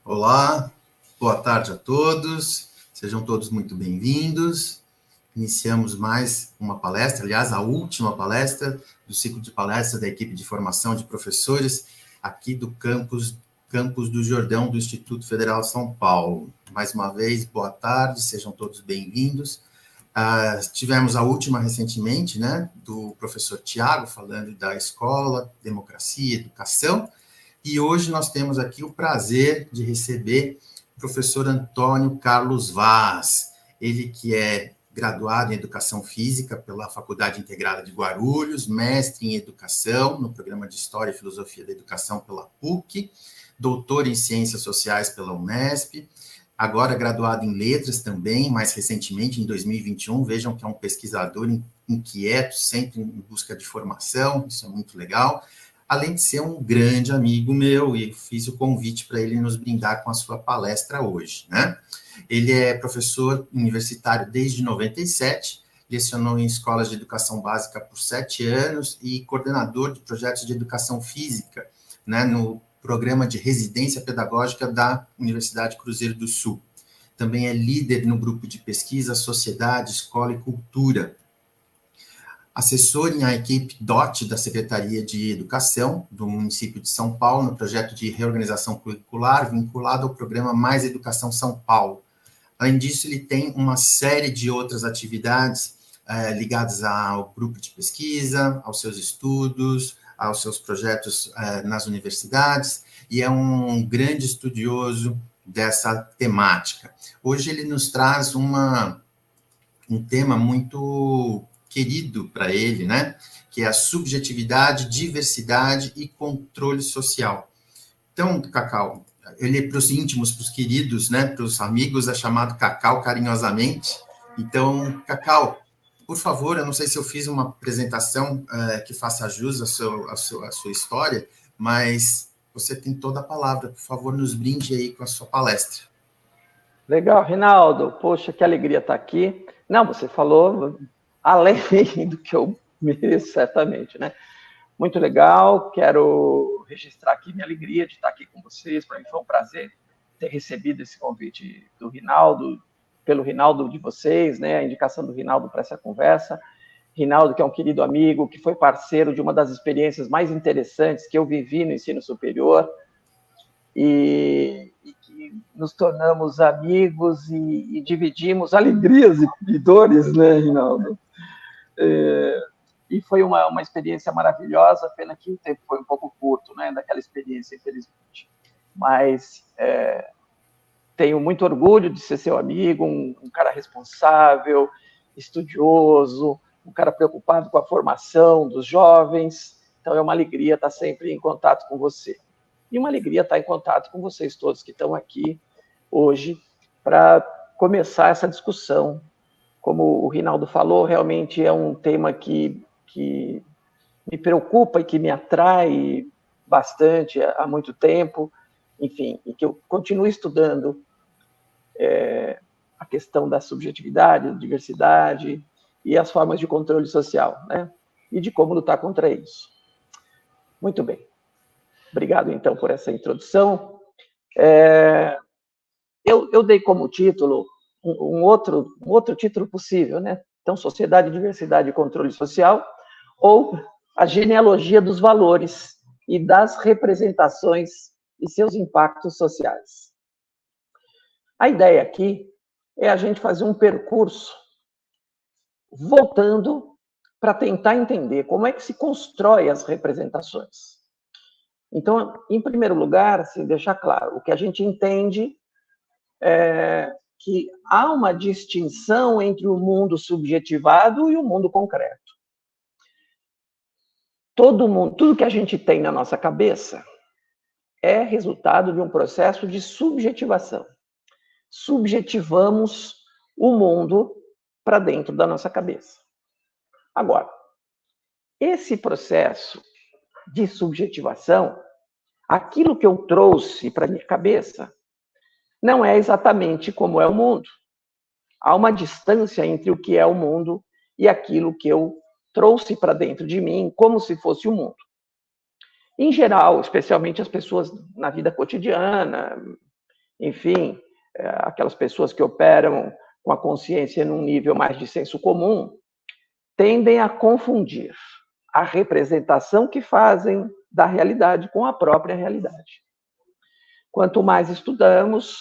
Olá, boa tarde a todos, sejam todos muito bem-vindos. Iniciamos mais uma palestra, aliás, a última palestra do ciclo de palestras da equipe de formação de professores aqui do campus do Jordão, do Instituto Federal de São Paulo. Mais uma vez, boa tarde, sejam todos bem-vindos. Tivemos a última recentemente, né, do professor Tiago, falando da escola, democracia, educação, e hoje nós temos aqui o prazer de receber o professor Antônio Carlos Vaz, ele que é graduado em Educação Física pela Faculdade Integrada de Guarulhos, mestre em Educação no programa de História e Filosofia da Educação pela PUC, doutor em Ciências Sociais pela Unesp, agora graduado em Letras também, mais recentemente, em 2021, vejam que é um pesquisador inquieto, sempre em busca de formação, isso é muito legal, além de ser um grande amigo meu, e fiz o convite para ele nos brindar com a sua palestra hoje, né? Ele é professor universitário desde 97, lecionou em escolas de educação básica por 7 anos e coordenador de projetos de educação física, né, no programa de residência pedagógica da Universidade Cruzeiro do Sul. Também é líder no grupo de pesquisa Sociedade, Escola e Cultura, assessor em a equipe DOT da Secretaria de Educação do município de São Paulo, no projeto de reorganização curricular vinculado ao programa Mais Educação São Paulo. Além disso, ele tem uma série de outras atividades ligadas ao grupo de pesquisa, aos seus estudos, aos seus projetos nas universidades, e é um grande estudioso dessa temática. Hoje ele nos traz um tema muito querido para ele, né? Que é a subjetividade, diversidade e controle social. Então, Cacau, ele para os íntimos, para os queridos, né? Para os amigos, é chamado Cacau carinhosamente. Então, Cacau, por favor, eu não sei se eu fiz uma apresentação que faça jus à sua história, mas você tem toda a palavra. Por favor, nos brinde aí com a sua palestra. Legal, Rinaldo. Poxa, que alegria estar aqui. Não, você falou além do que eu mereço, certamente, né? Muito legal, quero registrar aqui minha alegria de estar aqui com vocês. Para mim foi um prazer ter recebido esse convite do Rinaldo, pelo Rinaldo de vocês, né? A indicação do Rinaldo para essa conversa. Rinaldo, que é um querido amigo, que foi parceiro de uma das experiências mais interessantes que eu vivi no ensino superior, e que nos tornamos amigos e dividimos alegrias e dores, né, Rinaldo? E foi uma experiência maravilhosa, pena que o tempo foi um pouco curto, né, daquela experiência, infelizmente. Mas tenho muito orgulho de ser seu amigo, um cara responsável, estudioso, um cara preocupado com a formação dos jovens. Então é uma alegria estar sempre em contato com você. E uma alegria estar em contato com vocês todos que estão aqui hoje para começar essa discussão. Como o Rinaldo falou, realmente é um tema que me preocupa e que me atrai bastante há muito tempo, enfim, e que eu continuo estudando a questão da subjetividade, da diversidade e as formas de controle social, né? E de como lutar contra isso. Muito bem. Obrigado, então, por essa introdução. Eu dei como título um outro título possível, né? Então, Sociedade, Diversidade e Controle Social, ou a genealogia dos valores e das representações e seus impactos sociais. A ideia aqui é a gente fazer um percurso voltando para tentar entender como é que se constrói as representações. Então, em primeiro lugar, assim, deixar claro, o que a gente entende é que há uma distinção entre o mundo subjetivado e o mundo concreto. Tudo que a gente tem na nossa cabeça é resultado de um processo de subjetivação. Subjetivamos o mundo para dentro da nossa cabeça. Agora, esse processo de subjetivação, aquilo que eu trouxe para a minha cabeça, não é exatamente como é o mundo. Há uma distância entre o que é o mundo e aquilo que eu trouxe para dentro de mim, como se fosse o mundo. Em geral, especialmente as pessoas na vida cotidiana, enfim, aquelas pessoas que operam com a consciência num nível mais de senso comum, tendem a confundir a representação que fazem da realidade com a própria realidade. Quanto mais estudamos,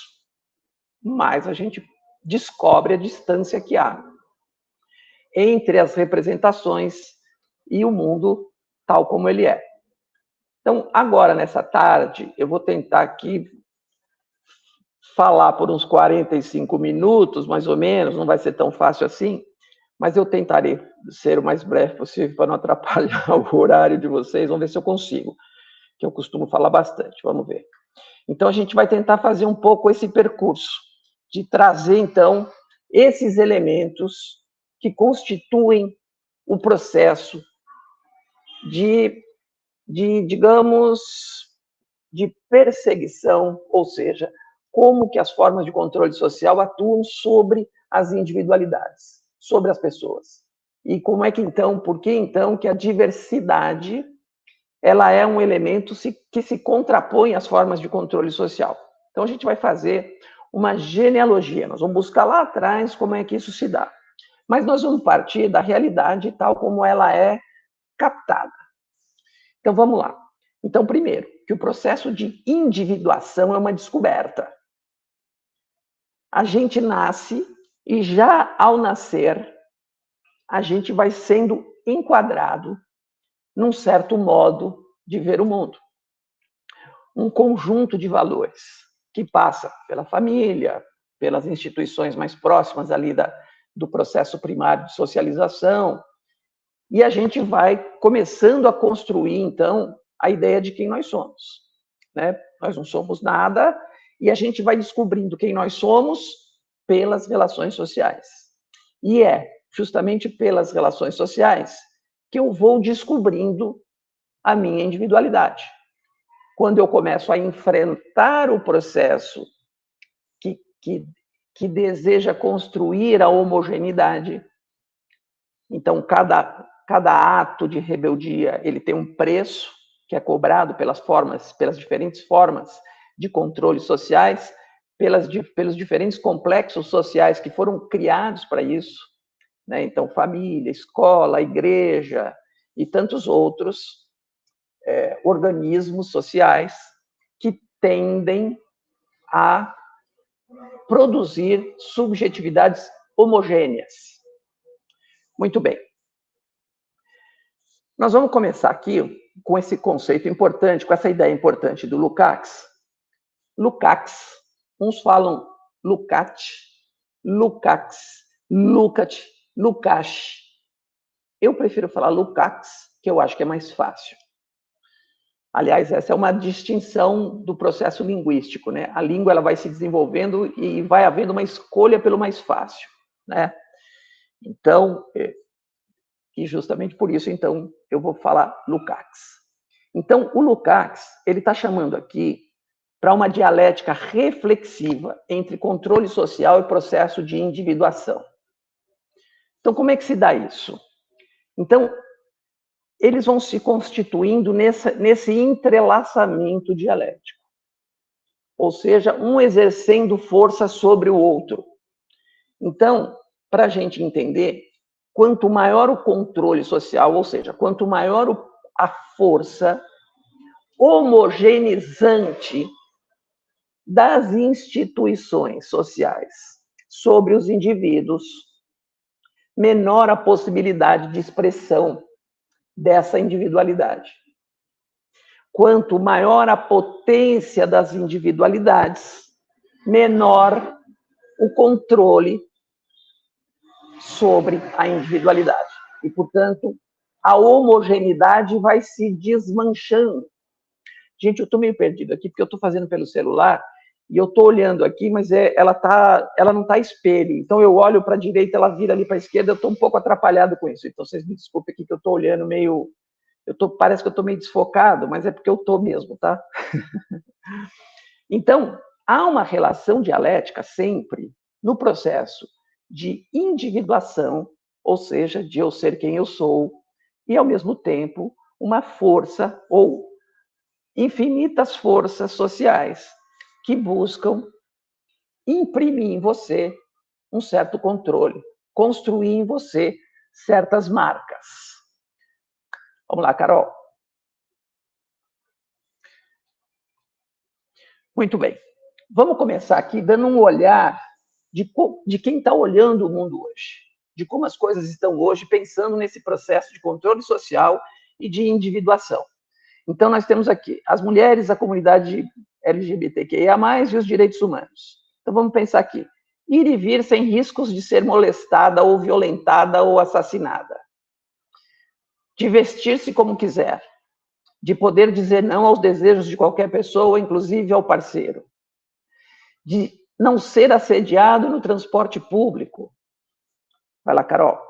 mais a gente descobre a distância que há entre as representações e o mundo tal como ele é. Então, agora, nessa tarde, eu vou tentar aqui falar por uns 45 minutos, mais ou menos, não vai ser tão fácil assim, mas eu tentarei ser o mais breve possível para não atrapalhar o horário de vocês. Vamos ver se eu consigo, que eu costumo falar bastante, vamos ver. Então, a gente vai tentar fazer um pouco esse percurso, de trazer, então, esses elementos que constituem o processo digamos, de perseguição, ou seja, como que as formas de controle social atuam sobre as individualidades, sobre as pessoas. E como é que então, por que então que a diversidade ela é um elemento que se contrapõe às formas de controle social. Então a gente vai fazer uma genealogia, nós vamos buscar lá atrás como é que isso se dá. Mas nós vamos partir da realidade tal como ela é captada. Então vamos lá. Então, primeiro, que o processo de individuação é uma descoberta. A gente nasce e já ao nascer, a gente vai sendo enquadrado num certo modo de ver o mundo. Um conjunto de valores que passa pela família, pelas instituições mais próximas ali do processo primário de socialização, e a gente vai começando a construir, então, a ideia de quem nós somos. Né? Nós não somos nada, e a gente vai descobrindo quem nós somos pelas relações sociais. E é justamente pelas relações sociais que eu vou descobrindo a minha individualidade. Quando eu começo a enfrentar o processo que deseja construir a homogeneidade, então cada ato de rebeldia ele tem um preço que é cobrado pelas diferentes formas de controle sociais, pelos diferentes complexos sociais que foram criados para isso, né? Então família, escola, igreja e tantos outros organismos sociais que tendem a produzir subjetividades homogêneas. Muito bem. Nós vamos começar aqui com esse conceito importante, com essa ideia importante do Lukács. Lukács, uns falam Lukács, Lukács, Lukács, Lukács. Eu prefiro falar Lukács, que eu acho que é mais fácil. Aliás, essa é uma distinção do processo linguístico, né? A língua ela vai se desenvolvendo e vai havendo uma escolha pelo mais fácil, né? Então, e justamente por isso, então, eu vou falar Lukács. Então, o Lukács, ele está chamando aqui para uma dialética reflexiva entre controle social e processo de individuação. Então, como é que se dá isso? Então, eles vão se constituindo nesse entrelaçamento dialético. Ou seja, um exercendo força sobre o outro. Então, para a gente entender, quanto maior o controle social, ou seja, quanto maior a força homogeneizante das instituições sociais sobre os indivíduos, menor a possibilidade de expressão dessa individualidade. Quanto maior a potência das individualidades, menor o controle sobre a individualidade. E, portanto, a homogeneidade vai se desmanchando. Gente, eu estou meio perdido aqui, porque eu estou fazendo pelo celular, e eu estou olhando aqui, mas ela não está espelho. Então, eu olho para a direita, ela vira ali para a esquerda, eu estou um pouco atrapalhado com isso. Então, vocês me desculpem aqui que eu estou olhando meio... parece que eu estou meio desfocado, mas é porque eu estou mesmo, tá? Então, há uma relação dialética sempre no processo de individuação, ou seja, de eu ser quem eu sou, e, ao mesmo tempo, uma força ou infinitas forças sociais que buscam imprimir em você um certo controle, construir em você certas marcas. Vamos lá, Carol. Muito bem. Vamos começar aqui dando um olhar de quem está olhando o mundo hoje, de como as coisas estão hoje, pensando nesse processo de controle social e de individuação. Então, nós temos aqui as mulheres, a comunidade LGBTQIA+, e os direitos humanos. Então, vamos pensar aqui. Ir e vir sem riscos de ser molestada ou violentada ou assassinada. De vestir-se como quiser. De poder dizer não aos desejos de qualquer pessoa, inclusive ao parceiro. De não ser assediado no transporte público. Vai lá, Carol.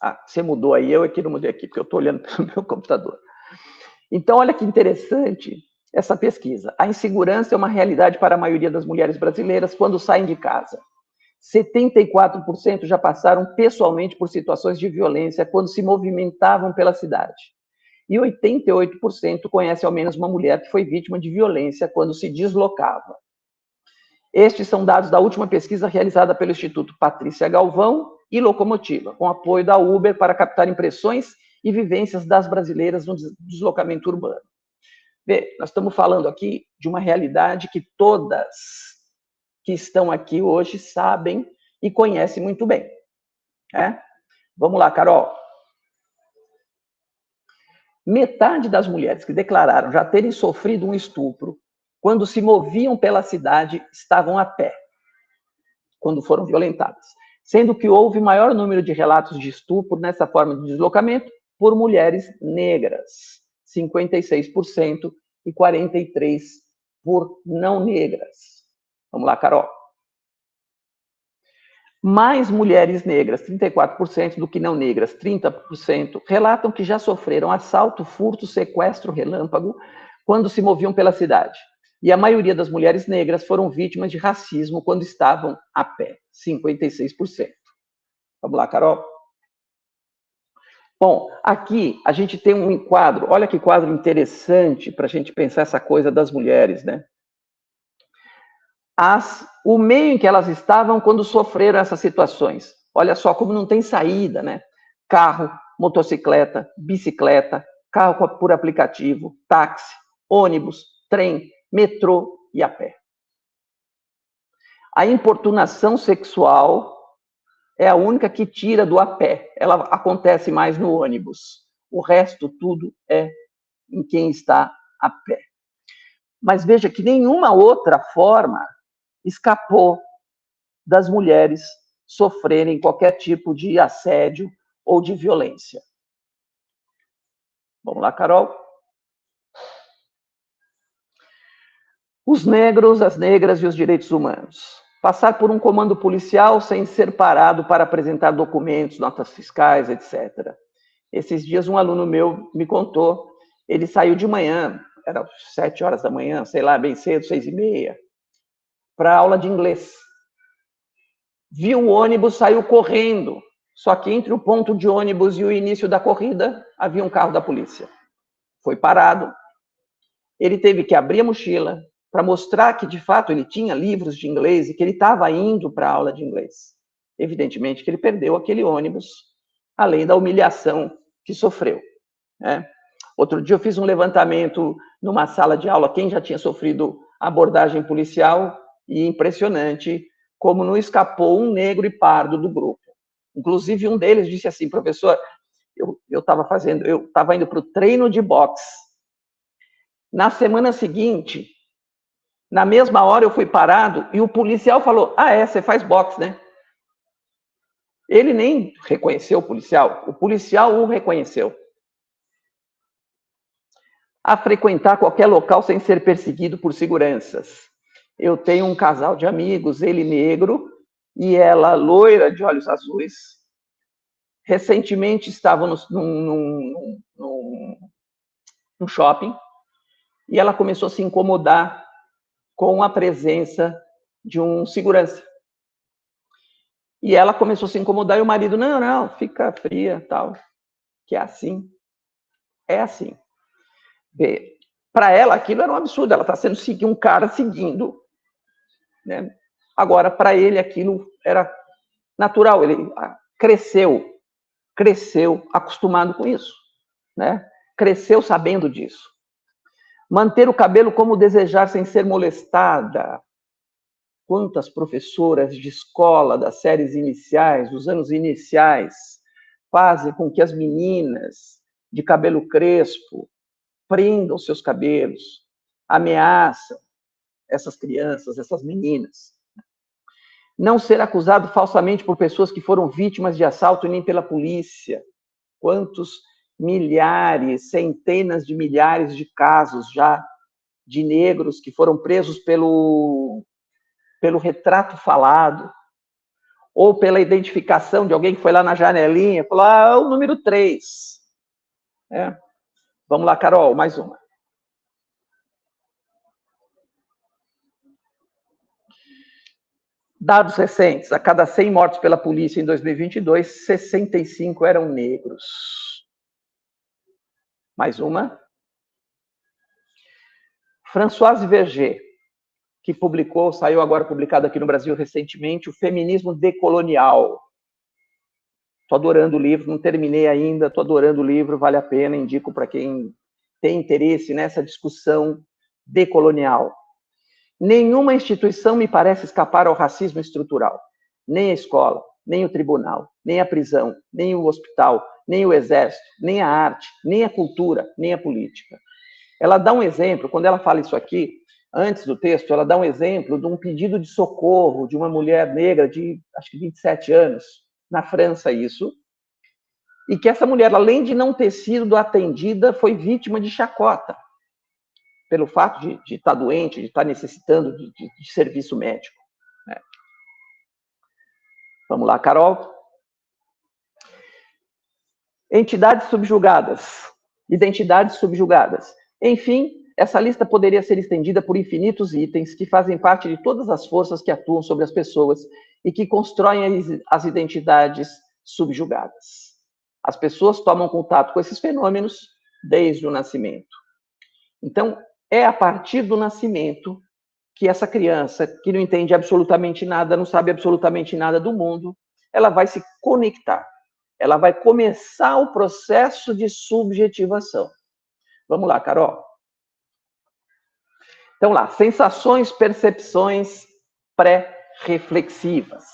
Ah, você mudou aí, eu aqui não mudei aqui, porque eu estou olhando pelo meu computador. Então, olha que interessante essa pesquisa. A insegurança é uma realidade para a maioria das mulheres brasileiras quando saem de casa. 74% já passaram pessoalmente por situações de violência quando se movimentavam pela cidade. E 88% conhece ao menos uma mulher que foi vítima de violência quando se deslocava. Estes são dados da última pesquisa realizada pelo Instituto Patrícia Galvão e Locomotiva, com apoio da Uber para captar impressões e vivências das brasileiras no deslocamento urbano. Vê, nós estamos falando aqui de uma realidade que todas que estão aqui hoje sabem e conhecem muito bem. Vamos lá, Carol. Metade das mulheres que declararam já terem sofrido um estupro, quando se moviam pela cidade, estavam a pé, quando foram violentadas. Sendo que houve maior número de relatos de estupro nessa forma de deslocamento por mulheres negras, 56%, e 43% por não negras. Vamos lá, Carol. Mais mulheres negras, 34%, do que não negras, 30%, relatam que já sofreram assalto, furto, sequestro relâmpago quando se moviam pela cidade. E a maioria das mulheres negras foram vítimas de racismo quando estavam a pé, 56%. Vamos lá, Carol. Bom, aqui a gente tem um quadro, olha que quadro interessante para a gente pensar essa coisa das mulheres, né? O meio em que elas estavam quando sofreram essas situações. Olha só como não tem saída, né? Carro, motocicleta, bicicleta, carro por aplicativo, táxi, ônibus, trem, metrô e a pé. A importunação sexual é a única que tira do a pé. Ela acontece mais no ônibus. O resto tudo é em quem está a pé. Mas veja que nenhuma outra forma escapou das mulheres sofrerem qualquer tipo de assédio ou de violência. Vamos lá, Carol. Os negros, as negras e os direitos humanos. Passar por um comando policial sem ser parado para apresentar documentos, notas fiscais, etc. Esses dias um aluno meu me contou, ele saiu de manhã, era 7 horas da manhã, sei lá, bem cedo, 6h30, para aula de inglês. Viu o ônibus, saiu correndo. Só que entre o ponto de ônibus e o início da corrida, havia um carro da polícia. Foi parado. Ele teve que abrir a mochila para mostrar que, de fato, ele tinha livros de inglês e que ele estava indo para a aula de inglês. Evidentemente que ele perdeu aquele ônibus, além da humilhação que sofreu. Né? Outro dia eu fiz um levantamento numa sala de aula, quem já tinha sofrido abordagem policial, e impressionante como não escapou um negro e pardo do grupo. Inclusive, um deles disse assim, professor, eu estava indo para o treino de boxe. Na semana seguinte, na mesma hora eu fui parado e o policial falou, você faz boxe, né? Ele nem reconheceu o policial o reconheceu. A frequentar qualquer local sem ser perseguido por seguranças. Eu tenho um casal de amigos, ele negro e ela loira de olhos azuis. Recentemente estavam num shopping e ela começou a se incomodar com a presença de um segurança. E ela começou a se incomodar e o marido, não, fica fria, tal, que é assim. É assim. Vê, Para ela, aquilo era um absurdo. Ela está sendo um cara seguindo, né? Agora, para ele, aquilo era natural. Ele cresceu acostumado com isso, né? Cresceu sabendo disso. Manter o cabelo como desejar sem ser molestada. Quantas professoras de escola das séries iniciais, dos anos iniciais, fazem com que as meninas de cabelo crespo prendam seus cabelos, ameaçam essas crianças, essas meninas. Não ser acusado falsamente por pessoas que foram vítimas de assalto e nem pela polícia. Quantos milhares, centenas de milhares de casos já de negros que foram presos pelo retrato falado, ou pela identificação de alguém que foi lá na janelinha, falou, é o número 3. Vamos lá, Carol, mais uma. Dados recentes, a cada 100 mortos pela polícia em 2022, 65 eram negros. Mais uma. Françoise Verger, que saiu agora publicado aqui no Brasil recentemente, O Feminismo Decolonial. Estou adorando o livro, não terminei ainda, estou adorando o livro, vale a pena, indico para quem tem interesse nessa discussão decolonial. Nenhuma instituição me parece escapar ao racismo estrutural. Nem a escola, nem o tribunal, nem a prisão, nem o hospital, nem o exército, nem a arte, nem a cultura, nem a política. Ela dá um exemplo, quando ela fala isso aqui, antes do texto, ela dá um exemplo de um pedido de socorro de uma mulher negra de, acho que 27 anos, na França, isso, e que essa mulher, além de não ter sido atendida, foi vítima de chacota, pelo fato de estar doente, de estar necessitando de serviço médico. Né? Vamos lá, Carol. Entidades subjugadas, identidades subjugadas. Enfim, essa lista poderia ser estendida por infinitos itens que fazem parte de todas as forças que atuam sobre as pessoas e que constroem as identidades subjugadas. As pessoas tomam contato com esses fenômenos desde o nascimento. Então, é a partir do nascimento que essa criança, que não entende absolutamente nada, não sabe absolutamente nada do mundo, ela vai se conectar. Ela vai começar o processo de subjetivação. Vamos lá, Carol. Então, lá, sensações, percepções pré-reflexivas.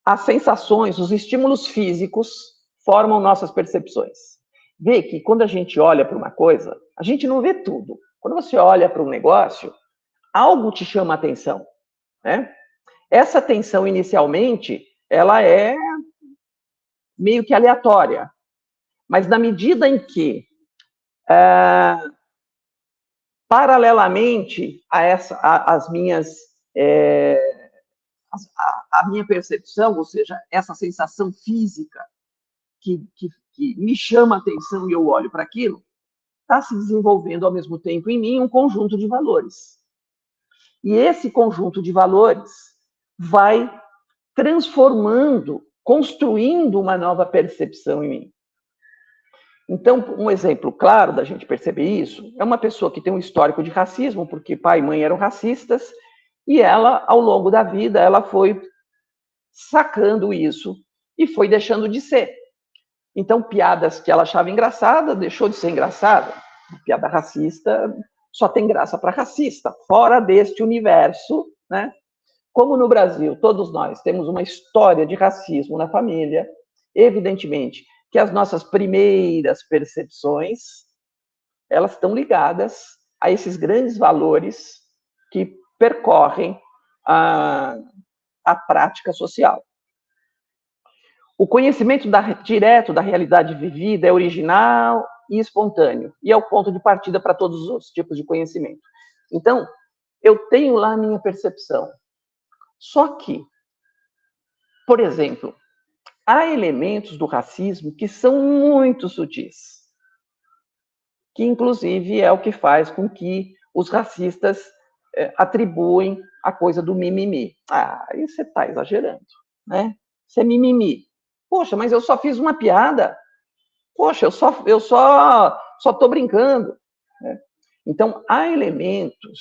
As sensações, os estímulos físicos formam nossas percepções. Vê que quando a gente olha para uma coisa, a gente não vê tudo. Quando você olha para um negócio, algo te chama a atenção, né? Essa atenção, inicialmente, ela é meio que aleatória. Mas na medida em que, paralelamente a minha percepção, ou seja, essa sensação física que me chama a atenção e eu olho para aquilo, está se desenvolvendo ao mesmo tempo em mim um conjunto de valores. E esse conjunto de valores vai transformando, construindo uma nova percepção em mim. Então, um exemplo claro da gente perceber isso é uma pessoa que tem um histórico de racismo, porque pai e mãe eram racistas, e ela, ao longo da vida, ela foi sacando isso e foi deixando de ser. Então, piadas que ela achava engraçada, deixou de ser engraçada. Piada racista só tem graça para racista, fora deste universo, né? Como no Brasil, todos nós temos uma história de racismo na família, evidentemente que as nossas primeiras percepções, elas estão ligadas a esses grandes valores que percorrem a prática social. O conhecimento direto da realidade vivida é original e espontâneo, e é o ponto de partida para todos os outros tipos de conhecimento. Então, eu tenho lá a minha percepção. Só que, por exemplo, há elementos do racismo que são muito sutis, que inclusive é o que faz com que os racistas atribuem a coisa do mimimi. Ah, aí você está exagerando, né? Isso é mimimi. Poxa, mas eu só fiz uma piada. Poxa, eu só estou brincando. Né? Então, há elementos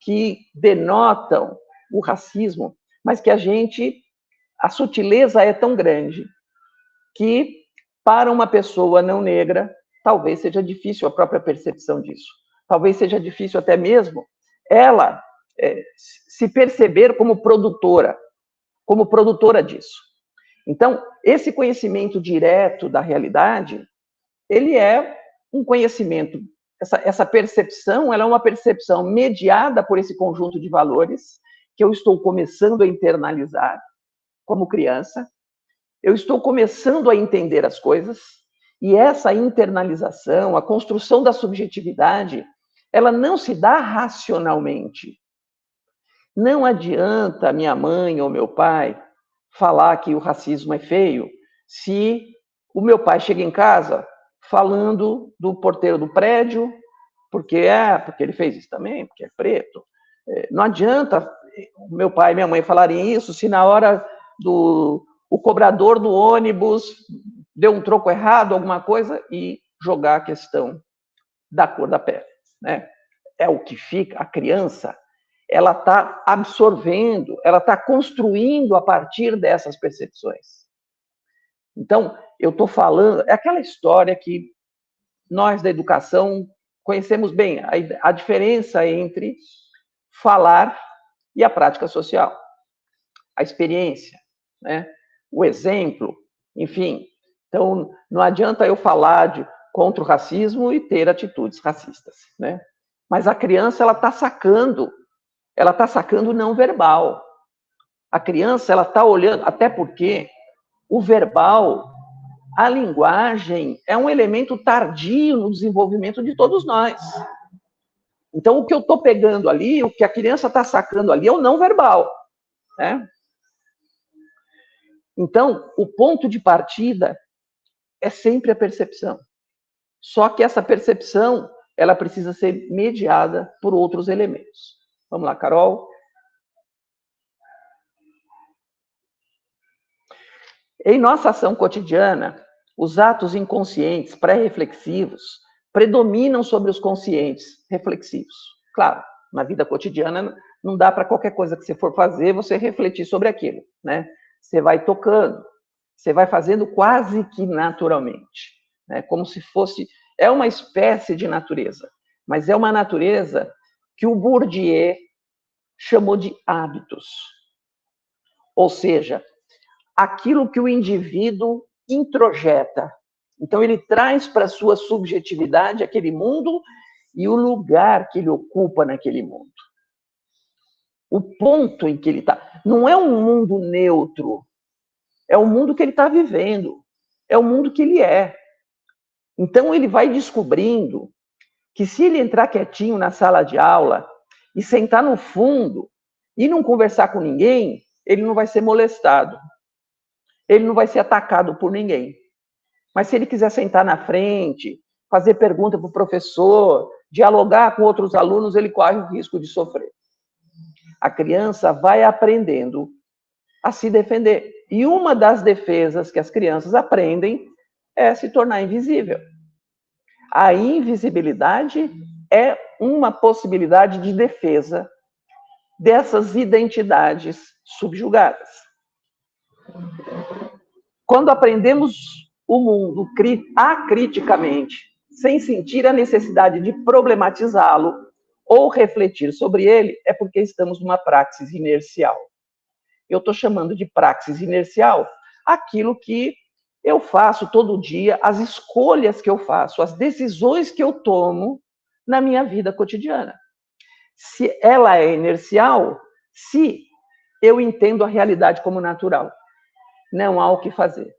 que denotam o racismo, mas que a sutileza é tão grande que, para uma pessoa não negra, talvez seja difícil a própria percepção disso. Talvez seja difícil até mesmo ela se perceber como produtora disso. Então, esse conhecimento direto da realidade, ele é um conhecimento, essa percepção, ela é uma percepção mediada por esse conjunto de valores que eu estou começando a internalizar como criança, eu estou começando a entender as coisas, e essa internalização, a construção da subjetividade, ela não se dá racionalmente. Não adianta minha mãe ou meu pai falar que o racismo é feio se o meu pai chega em casa falando do porteiro do prédio, porque ele fez isso também, porque é preto. Não adianta o meu pai e minha mãe falarem isso se na hora o cobrador do ônibus deu um troco errado, alguma coisa, e jogar a questão da cor da pele, né? É o que fica, a criança, ela está absorvendo, ela está construindo a partir dessas percepções. Então, eu estou falando, é aquela história que nós da educação conhecemos bem, a diferença entre falar e a prática social. A experiência, né? O exemplo, enfim. Então, não adianta eu falar contra o racismo e ter atitudes racistas, né? Mas a criança, ela está sacando não verbal. A criança, ela está olhando, até porque o verbal, a linguagem, é um elemento tardio no desenvolvimento de todos nós. Então, o que eu estou pegando ali, o que a criança está sacando ali é o não verbal, né? Então, o ponto de partida é sempre a percepção. Só que essa percepção, ela precisa ser mediada por outros elementos. Vamos lá, Carol. Em nossa ação cotidiana, os atos inconscientes pré-reflexivos predominam sobre os conscientes reflexivos. Claro, na vida cotidiana não dá para qualquer coisa que você for fazer, você refletir sobre aquilo, né? Você vai tocando, você vai fazendo quase que naturalmente, né? Como se fosse... É uma espécie de natureza, mas é uma natureza que o Bourdieu chamou de hábitos. Ou seja, aquilo que o indivíduo introjeta. Então, ele traz para a sua subjetividade aquele mundo e o lugar que ele ocupa naquele mundo. O ponto em que ele está. Não é um mundo neutro, é o mundo que ele está vivendo, é o mundo que ele é. Então, ele vai descobrindo que se ele entrar quietinho na sala de aula e sentar no fundo e não conversar com ninguém, ele não vai ser molestado. Ele não vai ser atacado por ninguém. Mas se ele quiser sentar na frente, fazer pergunta para o professor, dialogar com outros alunos, ele corre o risco de sofrer. A criança vai aprendendo a se defender. E uma das defesas que as crianças aprendem é se tornar invisível. A invisibilidade é uma possibilidade de defesa dessas identidades subjugadas. Quando aprendemos o mundo acriticamente, sem sentir a necessidade de problematizá-lo ou refletir sobre ele, é porque estamos numa praxis inercial. Eu estou chamando de praxis inercial aquilo que eu faço todo dia, as escolhas que eu faço, as decisões que eu tomo na minha vida cotidiana. Se ela é inercial, se eu entendo a realidade como natural, não há o que fazer.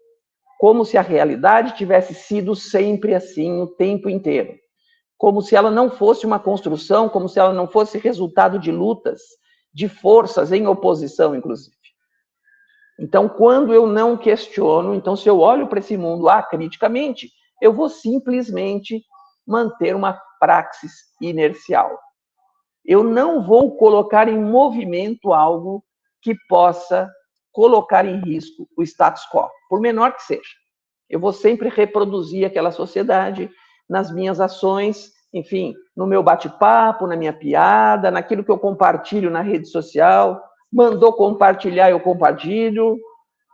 Como se a realidade tivesse sido sempre assim o tempo inteiro. Como se ela não fosse uma construção, como se ela não fosse resultado de lutas, de forças em oposição, inclusive. Então, quando eu não questiono, então se eu olho para esse mundo acriticamente, eu vou simplesmente manter uma praxis inercial. Eu não vou colocar em movimento algo que possa colocar em risco o status quo, por menor que seja. Eu vou sempre reproduzir aquela sociedade nas minhas ações, enfim, no meu bate-papo, na minha piada, naquilo que eu compartilho na rede social. Mandou compartilhar, eu compartilho.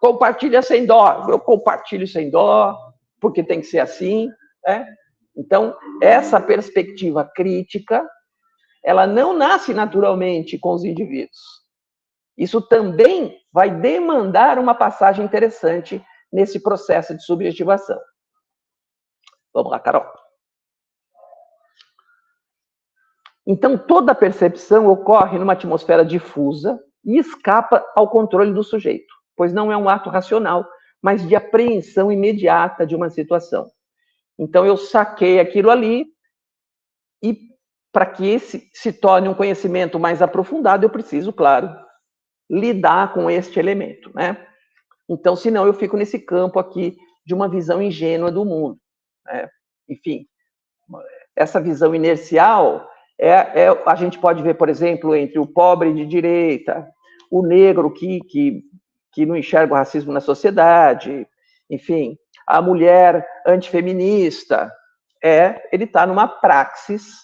Compartilha sem dó, eu compartilho sem dó, porque tem que ser assim, né? Então, essa perspectiva crítica, ela não nasce naturalmente com os indivíduos. Isso também vai demandar uma passagem interessante nesse processo de subjetivação. Vamos lá, Carol. Então, toda percepção ocorre numa atmosfera difusa e escapa ao controle do sujeito, pois não é um ato racional, mas de apreensão imediata de uma situação. Então, eu saquei aquilo ali e, para que esse se torne um conhecimento mais aprofundado, eu preciso, claro, lidar com este elemento, né? Então, senão eu fico nesse campo aqui de uma visão ingênua do mundo, né? Enfim, essa visão inercial a gente pode ver, por exemplo, entre o pobre de direita, o negro que não enxerga o racismo na sociedade, enfim, a mulher antifeminista, ele está numa praxis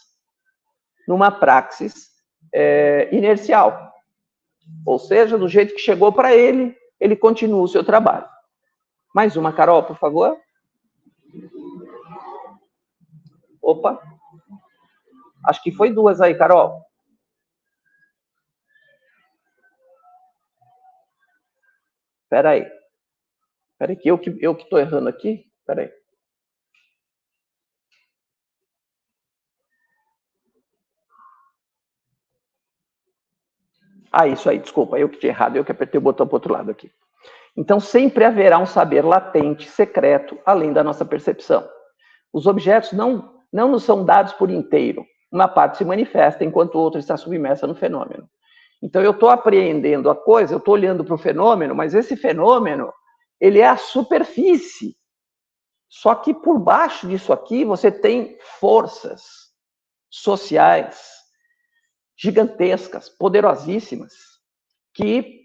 inercial. Ou seja, do jeito que chegou para ele, ele continua o seu trabalho. Mais uma, Carol, por favor. Opa. Acho que foi 2 aí, Carol. Espera aí. Espera aí, que eu que estou errando aqui. Espera aí. Isso aí, desculpa, eu que tinha errado, eu que apertei o botão para o outro lado aqui. Então, sempre haverá um saber latente, secreto, além da nossa percepção. Os objetos não nos são dados por inteiro. Uma parte se manifesta, enquanto outra está submersa no fenômeno. Então, eu estou apreendendo a coisa, eu estou olhando para o fenômeno, mas esse fenômeno, ele é a superfície. Só que por baixo disso aqui, você tem forças sociais gigantescas, poderosíssimas, que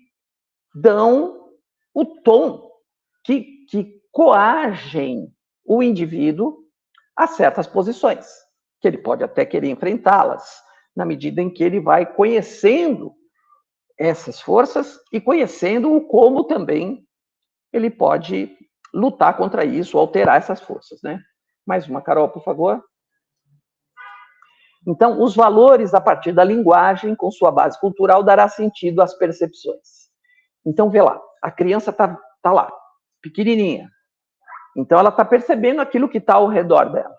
dão o tom, que coagem o indivíduo a certas posições, que ele pode até querer enfrentá-las, na medida em que ele vai conhecendo essas forças e conhecendo como também ele pode lutar contra isso, alterar essas forças, né? Mais uma, Carol, por favor. Então, os valores a partir da linguagem, com sua base cultural, dará sentido às percepções. Então, vê lá, a criança tá lá, pequenininha. Então, ela está percebendo aquilo que está ao redor dela.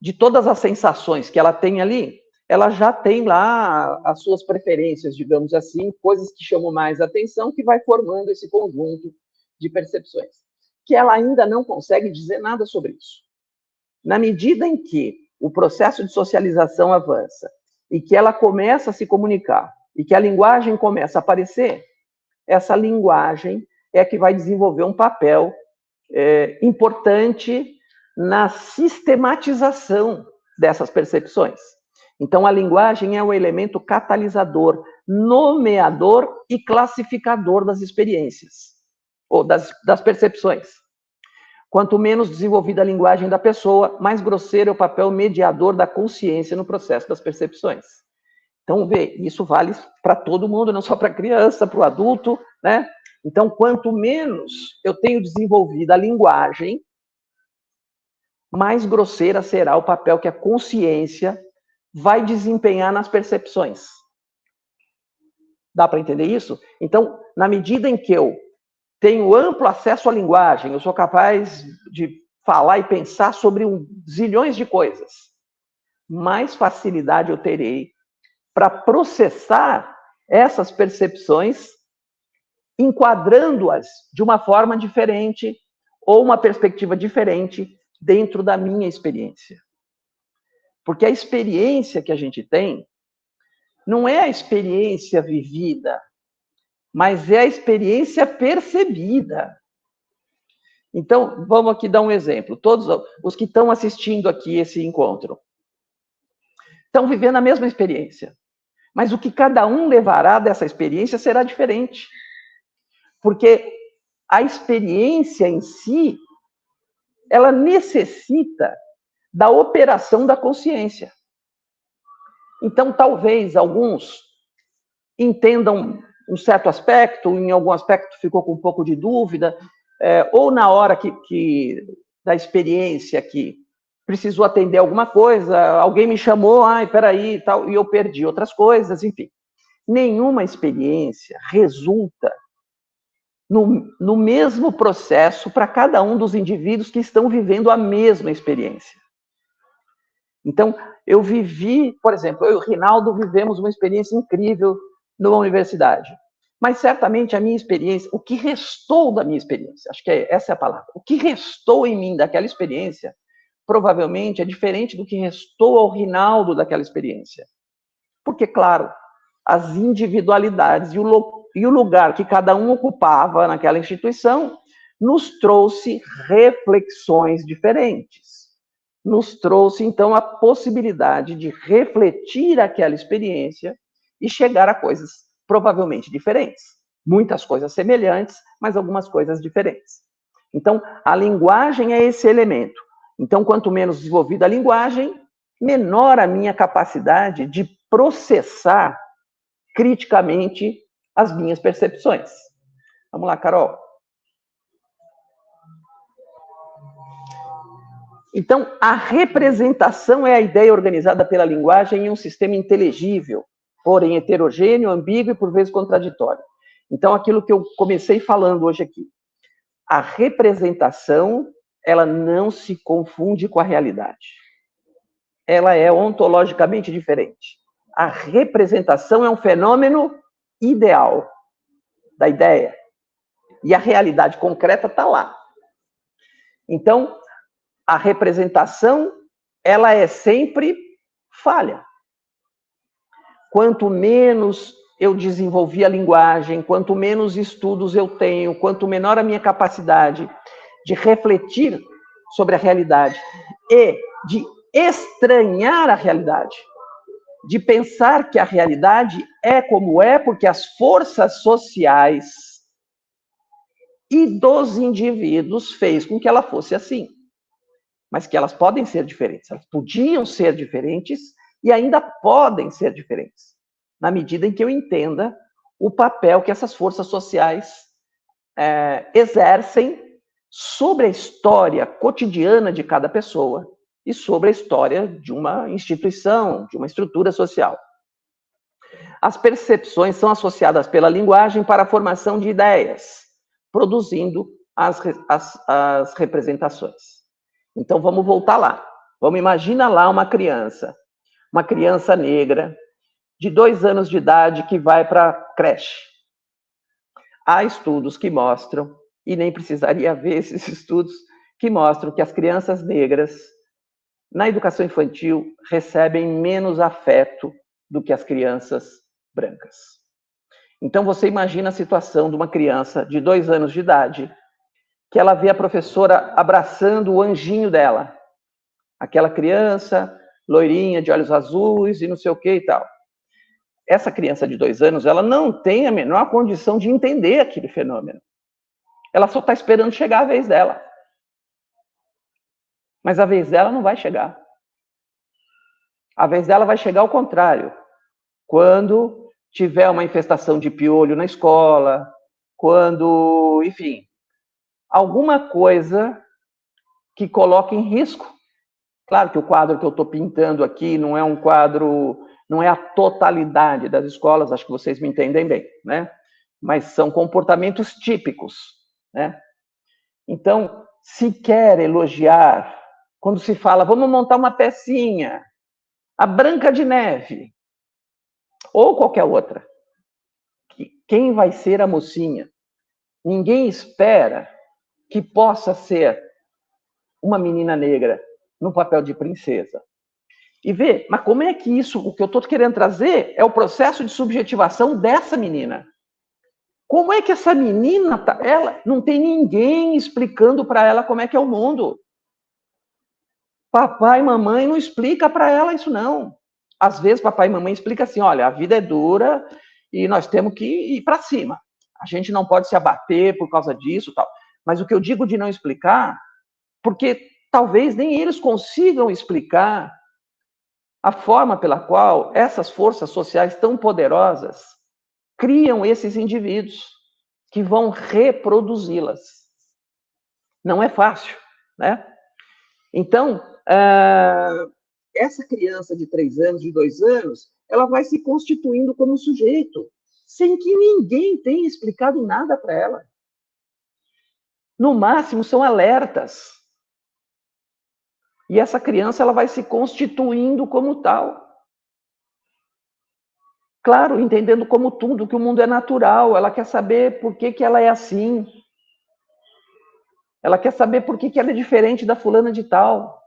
De todas as sensações que ela tem ali, ela já tem lá as suas preferências, digamos assim, coisas que chamam mais atenção, que vai formando esse conjunto de percepções. Que ela ainda não consegue dizer nada sobre isso. Na medida em que o processo de socialização avança e que ela começa a se comunicar e que a linguagem começa a aparecer, essa linguagem é que vai desenvolver um papel importante na sistematização dessas percepções. Então, a linguagem é o elemento catalisador, nomeador e classificador das experiências, ou das percepções. Quanto menos desenvolvida a linguagem da pessoa, mais grosseiro é o papel mediador da consciência no processo das percepções. Então, isso vale para todo mundo, não só para a criança, para o adulto, né? Então, quanto menos eu tenho desenvolvida a linguagem, mais grosseira será o papel que a consciência vai desempenhar nas percepções. Dá para entender isso? Então, na medida em que eu tenho amplo acesso à linguagem, eu sou capaz de falar e pensar sobre zilhões de coisas, mais facilidade eu terei para processar essas percepções, enquadrando-as de uma forma diferente ou uma perspectiva diferente dentro da minha experiência. Porque a experiência que a gente tem não é a experiência vivida, mas é a experiência percebida. Então, vamos aqui dar um exemplo. Todos os que estão assistindo aqui esse encontro estão vivendo a mesma experiência. Mas o que cada um levará dessa experiência será diferente. Porque a experiência em si, ela necessita da operação da consciência. Então, talvez alguns entendam um certo aspecto, em algum aspecto ficou com um pouco de dúvida, ou na hora da experiência que precisou atender alguma coisa, alguém me chamou, peraí, e tal, e eu perdi outras coisas, enfim. Nenhuma experiência resulta no mesmo processo para cada um dos indivíduos que estão vivendo a mesma experiência. Então, eu vivi, por exemplo, eu e o Rinaldo vivemos uma experiência incrível numa universidade. Mas certamente a minha experiência, o que restou da minha experiência, acho que essa é a palavra, o que restou em mim daquela experiência, provavelmente é diferente do que restou ao Rinaldo daquela experiência. Porque, claro, as individualidades e o lugar que cada um ocupava naquela instituição nos trouxe reflexões diferentes. Nos trouxe, então, a possibilidade de refletir aquela experiência e chegar a coisas provavelmente diferentes. Muitas coisas semelhantes, mas algumas coisas diferentes. Então, a linguagem é esse elemento. Então, quanto menos desenvolvida a linguagem, menor a minha capacidade de processar criticamente as minhas percepções. Vamos lá, Carol. Então, a representação é a ideia organizada pela linguagem em um sistema inteligível, porém heterogêneo, ambíguo e por vezes contraditório. Então, aquilo que eu comecei falando hoje aqui. A representação, ela não se confunde com a realidade. Ela é ontologicamente diferente. A representação é um fenômeno ideal da ideia. E a realidade concreta está lá. Então, a representação, ela é sempre falha. Quanto menos eu desenvolvi a linguagem, quanto menos estudos eu tenho, quanto menor a minha capacidade de refletir sobre a realidade e de estranhar a realidade, de pensar que a realidade é como é, porque as forças sociais e dos indivíduos fez com que ela fosse assim. Mas que elas podem ser diferentes, elas podiam ser diferentes e ainda podem ser diferentes, na medida em que eu entenda o papel que essas forças sociais exercem sobre a história cotidiana de cada pessoa e sobre a história de uma instituição, de uma estrutura social. As percepções são associadas pela linguagem para a formação de ideias, produzindo as representações. Então, vamos voltar lá. Vamos imaginar lá uma criança negra, de 2 anos de idade, que vai para a creche. Há estudos que mostram, e nem precisaria ver esses estudos, que mostram que as crianças negras, na educação infantil, recebem menos afeto do que as crianças brancas. Então, você imagina a situação de uma criança de 2 anos de idade, que ela vê a professora abraçando o anjinho dela. Aquela criança, loirinha, de olhos azuis e não sei o que e tal. Essa criança de 2 anos, ela não tem a menor condição de entender aquele fenômeno. Ela só está esperando chegar a vez dela. Mas a vez dela não vai chegar. A vez dela vai chegar ao contrário. Quando tiver uma infestação de piolho na escola, quando, enfim, alguma coisa que coloque em risco. Claro que o quadro que eu estou pintando aqui não é um quadro, não é a totalidade das escolas, acho que vocês me entendem bem, né? Mas são comportamentos típicos, né? Então, se quer elogiar, quando se fala, vamos montar uma pecinha, a Branca de Neve, ou qualquer outra, quem vai ser a mocinha? Ninguém espera que possa ser uma menina negra no papel de princesa. E vê, mas como é que isso, o que eu estou querendo trazer é o processo de subjetivação dessa menina. Como é que essa menina, ela não tem ninguém explicando para ela como é que é o mundo. Papai e mamãe não explica para ela isso não. Às vezes papai e mamãe explicam assim, olha, a vida é dura e nós temos que ir para cima. A gente não pode se abater por causa disso, tal. Mas o que eu digo de não explicar, porque talvez nem eles consigam explicar a forma pela qual essas forças sociais tão poderosas criam esses indivíduos que vão reproduzi-las. Não é fácil, né? Então, essa criança de 3 anos, de 2 anos, ela vai se constituindo como sujeito, sem que ninguém tenha explicado nada para ela. No máximo, são alertas. E essa criança ela vai se constituindo como tal. Claro, entendendo como tudo, que o mundo é natural. Ela quer saber por que ela é assim. Ela quer saber por que ela é diferente da fulana de tal.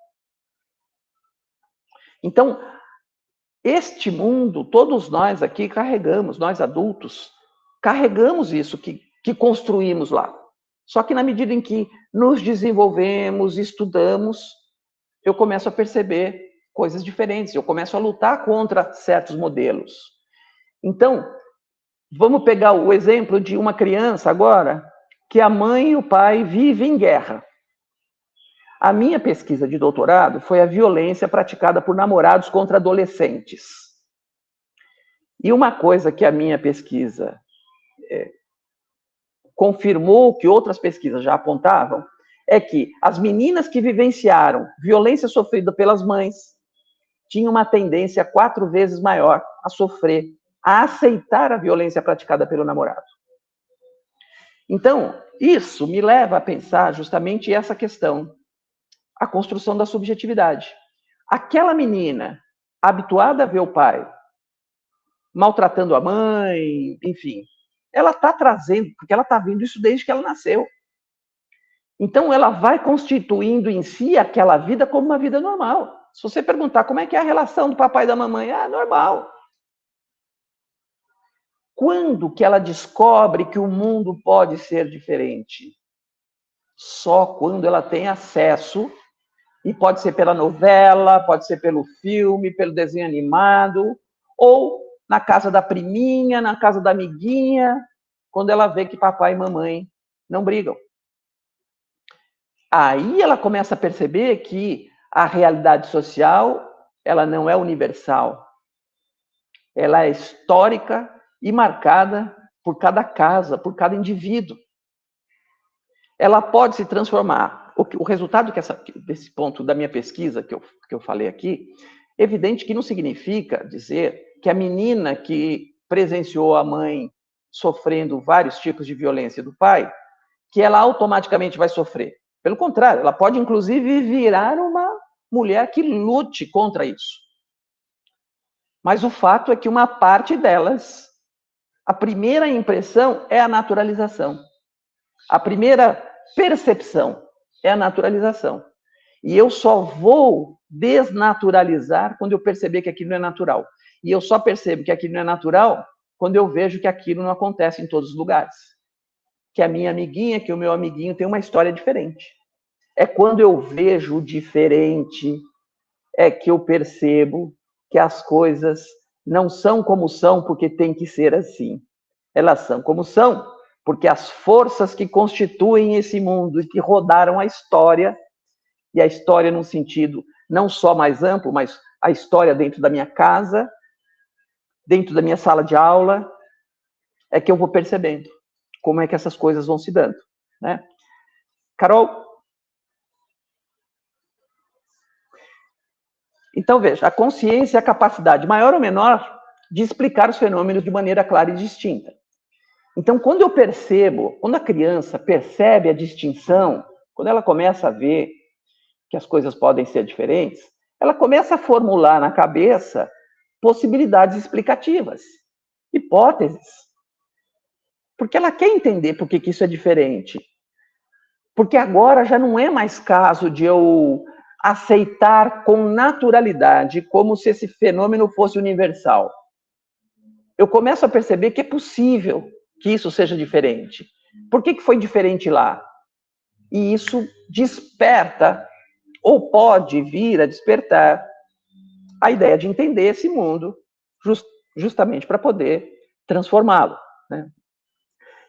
Então, este mundo, todos nós aqui carregamos, nós adultos, carregamos isso que construímos lá. Só que na medida em que nos desenvolvemos, estudamos, eu começo a perceber coisas diferentes, eu começo a lutar contra certos modelos. Então, vamos pegar o exemplo de uma criança agora, que a mãe e o pai vivem em guerra. A minha pesquisa de doutorado foi a violência praticada por namorados contra adolescentes. E uma coisa que a minha pesquisa confirmou, que outras pesquisas já apontavam, é que as meninas que vivenciaram violência sofrida pelas mães tinham uma tendência 4 vezes maior a sofrer, a aceitar a violência praticada pelo namorado. Então, isso me leva a pensar justamente essa questão, a construção da subjetividade. Aquela menina habituada a ver o pai maltratando a mãe, enfim, ela está trazendo, porque ela está vendo isso desde que ela nasceu. Então, ela vai constituindo em si aquela vida como uma vida normal. Se você perguntar como é que é a relação do papai e da mamãe, normal. Quando que ela descobre que o mundo pode ser diferente? Só quando ela tem acesso, e pode ser pela novela, pode ser pelo filme, pelo desenho animado, ou na casa da priminha, na casa da amiguinha, quando ela vê que papai e mamãe não brigam. Aí ela começa a perceber que a realidade social, ela não é universal. Ela é histórica e marcada por cada casa, por cada indivíduo. Ela pode se transformar. O resultado desse ponto da minha pesquisa, que eu falei aqui, é evidente que não significa dizer que a menina que presenciou a mãe sofrendo vários tipos de violência do pai, que ela automaticamente vai sofrer. Pelo contrário, ela pode, inclusive, virar uma mulher que lute contra isso. Mas o fato é que uma parte delas, a primeira impressão é a naturalização. A primeira percepção é a naturalização. E eu só vou desnaturalizar quando eu perceber que aquilo não é natural. E eu só percebo que aquilo não é natural quando eu vejo que aquilo não acontece em todos os lugares. Que a minha amiguinha, que o meu amiguinho tem uma história diferente. É quando eu vejo o diferente, é que eu percebo que as coisas não são como são porque tem que ser assim. Elas são como são porque as forças que constituem esse mundo e que rodaram a história, e a história num sentido não só mais amplo, mas a história dentro da minha casa, dentro da minha sala de aula, é que eu vou percebendo como é que essas coisas vão se dando, né? Carol? Então, veja, a consciência é a capacidade, maior ou menor, de explicar os fenômenos de maneira clara e distinta. Então, quando eu percebo, quando a criança percebe a distinção, quando ela começa a ver que as coisas podem ser diferentes, ela começa a formular na cabeça possibilidades explicativas, hipóteses. Porque ela quer entender por que isso é diferente. Porque agora já não é mais caso de eu aceitar com naturalidade como se esse fenômeno fosse universal. Eu começo a perceber que é possível que isso seja diferente. Por que foi diferente lá? E isso desperta, ou pode vir a despertar, a ideia de entender esse mundo, justamente para poder transformá-lo, né?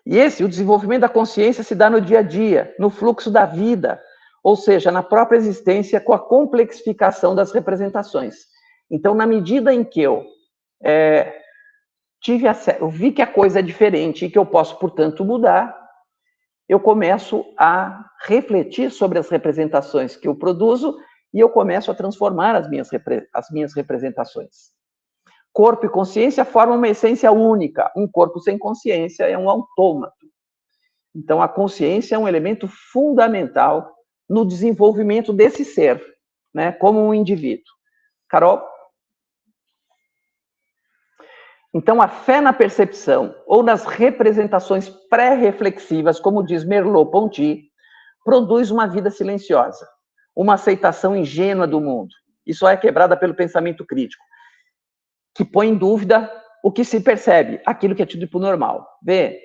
E o desenvolvimento da consciência se dá no dia a dia, no fluxo da vida, ou seja, na própria existência com a complexificação das representações. Então, na medida em que eu eu vi que a coisa é diferente e que eu posso, portanto, mudar, eu começo a refletir sobre as representações que eu produzo e eu começo a transformar as minhas representações. Corpo e consciência formam uma essência única. Um corpo sem consciência é um autômato. Então, a consciência é um elemento fundamental no desenvolvimento desse ser, né, como um indivíduo. Carol? Então, a fé na percepção ou nas representações pré-reflexivas, como diz Merleau-Ponty, produz uma vida silenciosa, uma aceitação ingênua do mundo. E só é quebrada pelo pensamento crítico, que põe em dúvida o que se percebe, aquilo que é tido por normal. Vê,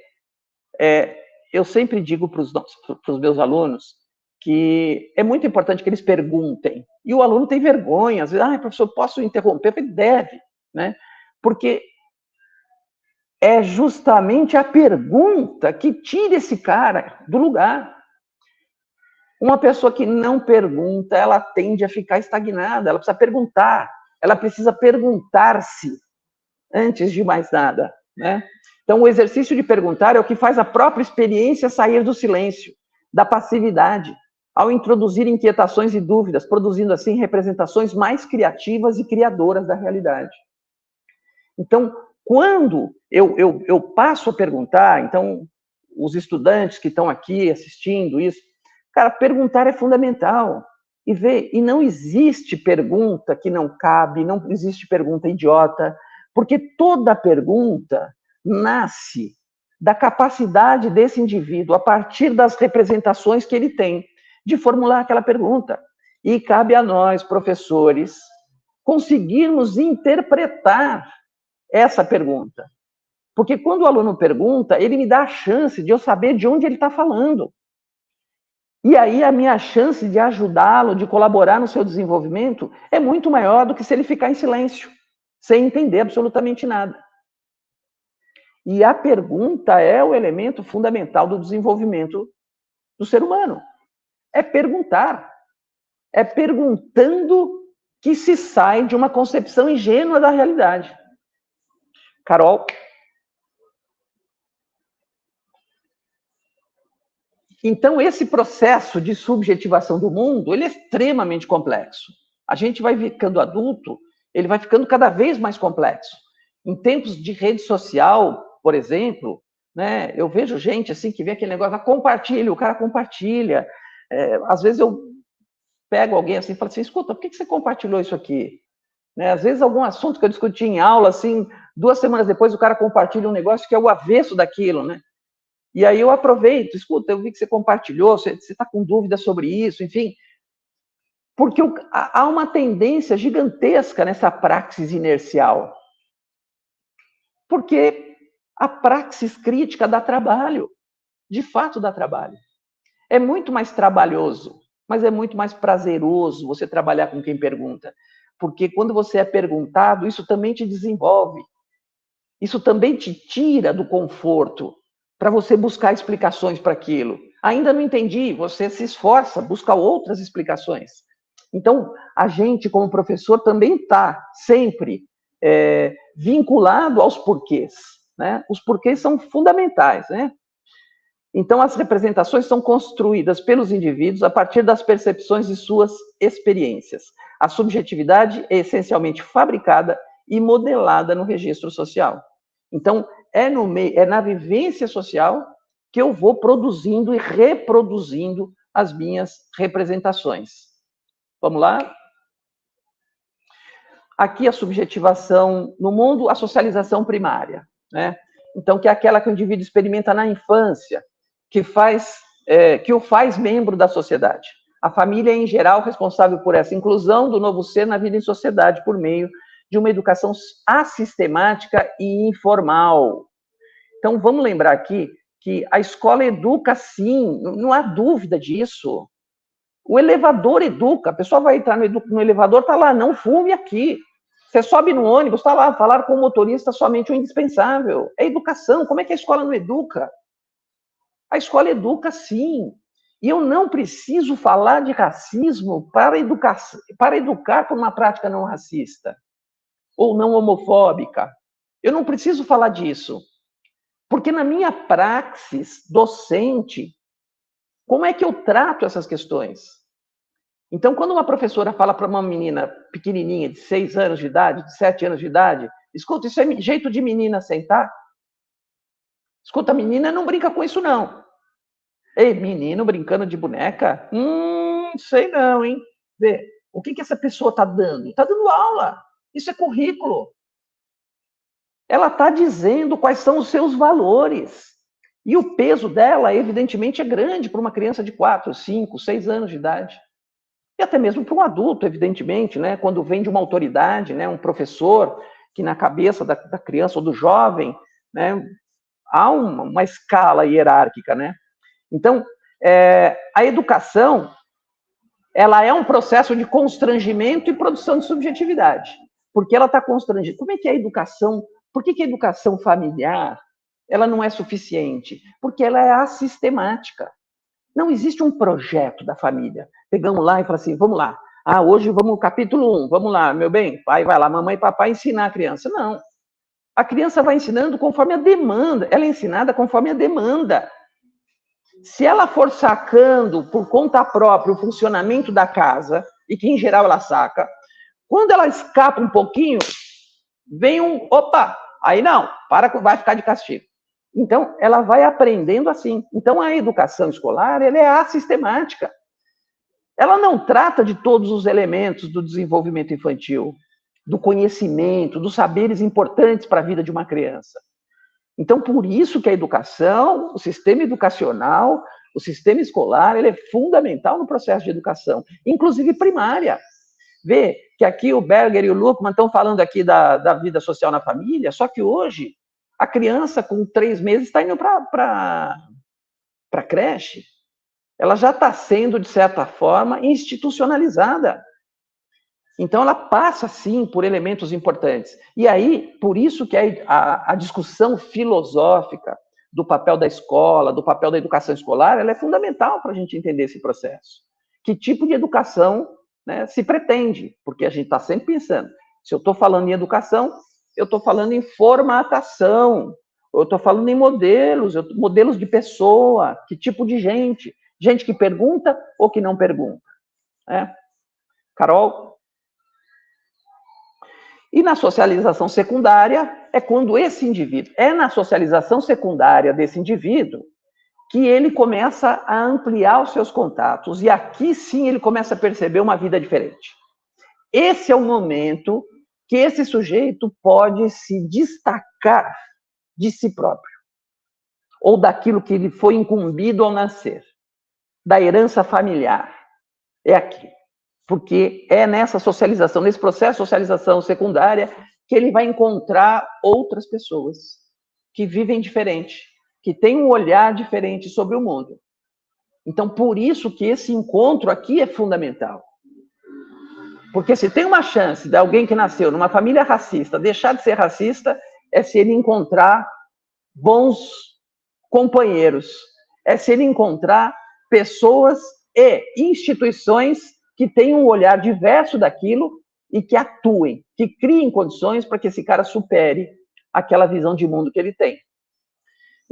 eu sempre digo para os meus alunos que é muito importante que eles perguntem. E o aluno tem vergonha, às vezes, professor, posso interromper? Ele deve, né? Porque é justamente a pergunta que tira esse cara do lugar. Uma pessoa que não pergunta, ela tende a ficar estagnada, ela precisa perguntar, ela precisa perguntar-se antes de mais nada, né? Então, o exercício de perguntar é o que faz a própria experiência sair do silêncio, da passividade, ao introduzir inquietações e dúvidas, produzindo, assim, representações mais criativas e criadoras da realidade. Então, quando eu passo a perguntar, então, os estudantes que estão aqui assistindo isso, cara, perguntar é fundamental. E não existe pergunta que não cabe, não existe pergunta idiota, porque toda pergunta nasce da capacidade desse indivíduo, a partir das representações que ele tem, de formular aquela pergunta. E cabe a nós, professores, conseguirmos interpretar essa pergunta. Porque quando o aluno pergunta, ele me dá a chance de eu saber de onde ele está falando. E aí a minha chance de ajudá-lo, de colaborar no seu desenvolvimento, é muito maior do que se ele ficar em silêncio, sem entender absolutamente nada. E a pergunta é o elemento fundamental do desenvolvimento do ser humano. É perguntar. É perguntando que se sai de uma concepção ingênua da realidade. Carol? Então, esse processo de subjetivação do mundo, ele é extremamente complexo. A gente vai ficando adulto, ele vai ficando cada vez mais complexo. Em tempos de rede social, por exemplo, né, eu vejo gente assim que vê aquele negócio, compartilha, o cara compartilha. Às vezes eu pego alguém assim e falo assim, escuta, por que você compartilhou isso aqui? Né, às vezes algum assunto que eu discuti em aula, assim, 2 semanas depois o cara compartilha um negócio que é o avesso daquilo, né? E aí eu aproveito, escuta, eu vi que você compartilhou, você está com dúvida sobre isso, enfim. Porque há uma tendência gigantesca nessa praxis inercial. Porque a praxis crítica dá trabalho, de fato dá trabalho. É muito mais trabalhoso, mas é muito mais prazeroso você trabalhar com quem pergunta. Porque quando você é perguntado, isso também te desenvolve. Isso também te tira do conforto para você buscar explicações para aquilo. Ainda não entendi, você se esforça, busca outras explicações. Então, a gente, como professor, também está sempre vinculado aos porquês, né? Os porquês são fundamentais, né? Então, as representações são construídas pelos indivíduos a partir das percepções de suas experiências. A subjetividade é essencialmente fabricada e modelada no registro social. Então, é na vivência social que eu vou produzindo e reproduzindo as minhas representações. Vamos lá? Aqui a subjetivação no mundo, a socialização primária, né? Então, que é aquela que o indivíduo experimenta na infância, que o faz membro da sociedade. A família é, em geral, responsável por essa inclusão do novo ser na vida em sociedade por meio de uma educação assistemática e informal. Então, vamos lembrar aqui que a escola educa, sim, não há dúvida disso. O elevador educa, a pessoa vai entrar no elevador, está lá, não fume aqui. Você sobe no ônibus, está lá, falar com o motorista somente o indispensável. É educação, como é que a escola não educa? A escola educa, sim. E eu não preciso falar de racismo para educar por uma prática não racista ou não homofóbica. Eu não preciso falar disso. Porque na minha praxis docente, como é que eu trato essas questões? Então, quando uma professora fala para uma menina pequenininha, de 6 anos de idade, de 7 anos de idade, escuta, isso é jeito de menina sentar? Escuta, a menina não brinca com isso, não. Ei, menino brincando de boneca? Sei não, hein? Vê, o que essa pessoa está dando? Está dando aula. Isso é currículo. Ela está dizendo quais são os seus valores. E o peso dela, evidentemente, é grande para uma criança de 4, 5, 6 anos de idade. E até mesmo para um adulto, evidentemente, né? Quando vem de uma autoridade, né? Um professor, que na cabeça da criança ou do jovem, né? Há uma escala hierárquica, né? Então, a educação, ela é um processo de constrangimento e produção de subjetividade, porque ela está constrangida. Como é que é a educação? Por que a educação familiar, ela não é suficiente? Porque ela é assistemática. Não existe um projeto da família. Pegamos lá e falamos assim, vamos lá. Hoje vamos no capítulo 1, vamos lá, meu bem, pai vai lá, mamãe e papai ensinar a criança. Não. A criança vai ensinando conforme a demanda. Ela é ensinada conforme a demanda. Se ela for sacando por conta própria o funcionamento da casa, e que em geral ela saca, quando ela escapa um pouquinho, vem opa, aí não, vai ficar de castigo. Então, ela vai aprendendo assim. Então, a educação escolar, ela é assistemática. Ela não trata de todos os elementos do desenvolvimento infantil, do conhecimento, dos saberes importantes para a vida de uma criança. Então, por isso que a educação, o sistema educacional, o sistema escolar, ele é fundamental no processo de educação, inclusive primária. Vê que aqui o Berger e o Luckmann estão falando aqui da vida social na família, só que hoje a criança com 3 meses está indo para a creche. Ela já está sendo, de certa forma, institucionalizada. Então, ela passa, sim, por elementos importantes. E aí, por isso que a discussão filosófica do papel da escola, do papel da educação escolar, ela é fundamental para a gente entender esse processo. Que tipo de educação, né, se pretende? Porque a gente está sempre pensando, se eu estou falando em educação, eu estou falando em formatação, eu estou falando em modelos de pessoa, que tipo de gente? Gente que pergunta ou que não pergunta? Né? Carol? E na socialização secundária, é quando esse indivíduo, é na socialização secundária desse indivíduo, que ele começa a ampliar os seus contatos, e aqui sim ele começa a perceber uma vida diferente. Esse é o momento que esse sujeito pode se destacar de si próprio, ou daquilo que ele foi incumbido ao nascer, da herança familiar. É aqui. Porque é nessa socialização, nesse processo de socialização secundária, que ele vai encontrar outras pessoas que vivem diferente, que têm um olhar diferente sobre o mundo. Então, por isso que esse encontro aqui é fundamental. Porque se tem uma chance de alguém que nasceu numa família racista deixar de ser racista, é se ele encontrar bons companheiros, é se ele encontrar pessoas e instituições que tenham um olhar diverso daquilo e que atuem, que criem condições para que esse cara supere aquela visão de mundo que ele tem.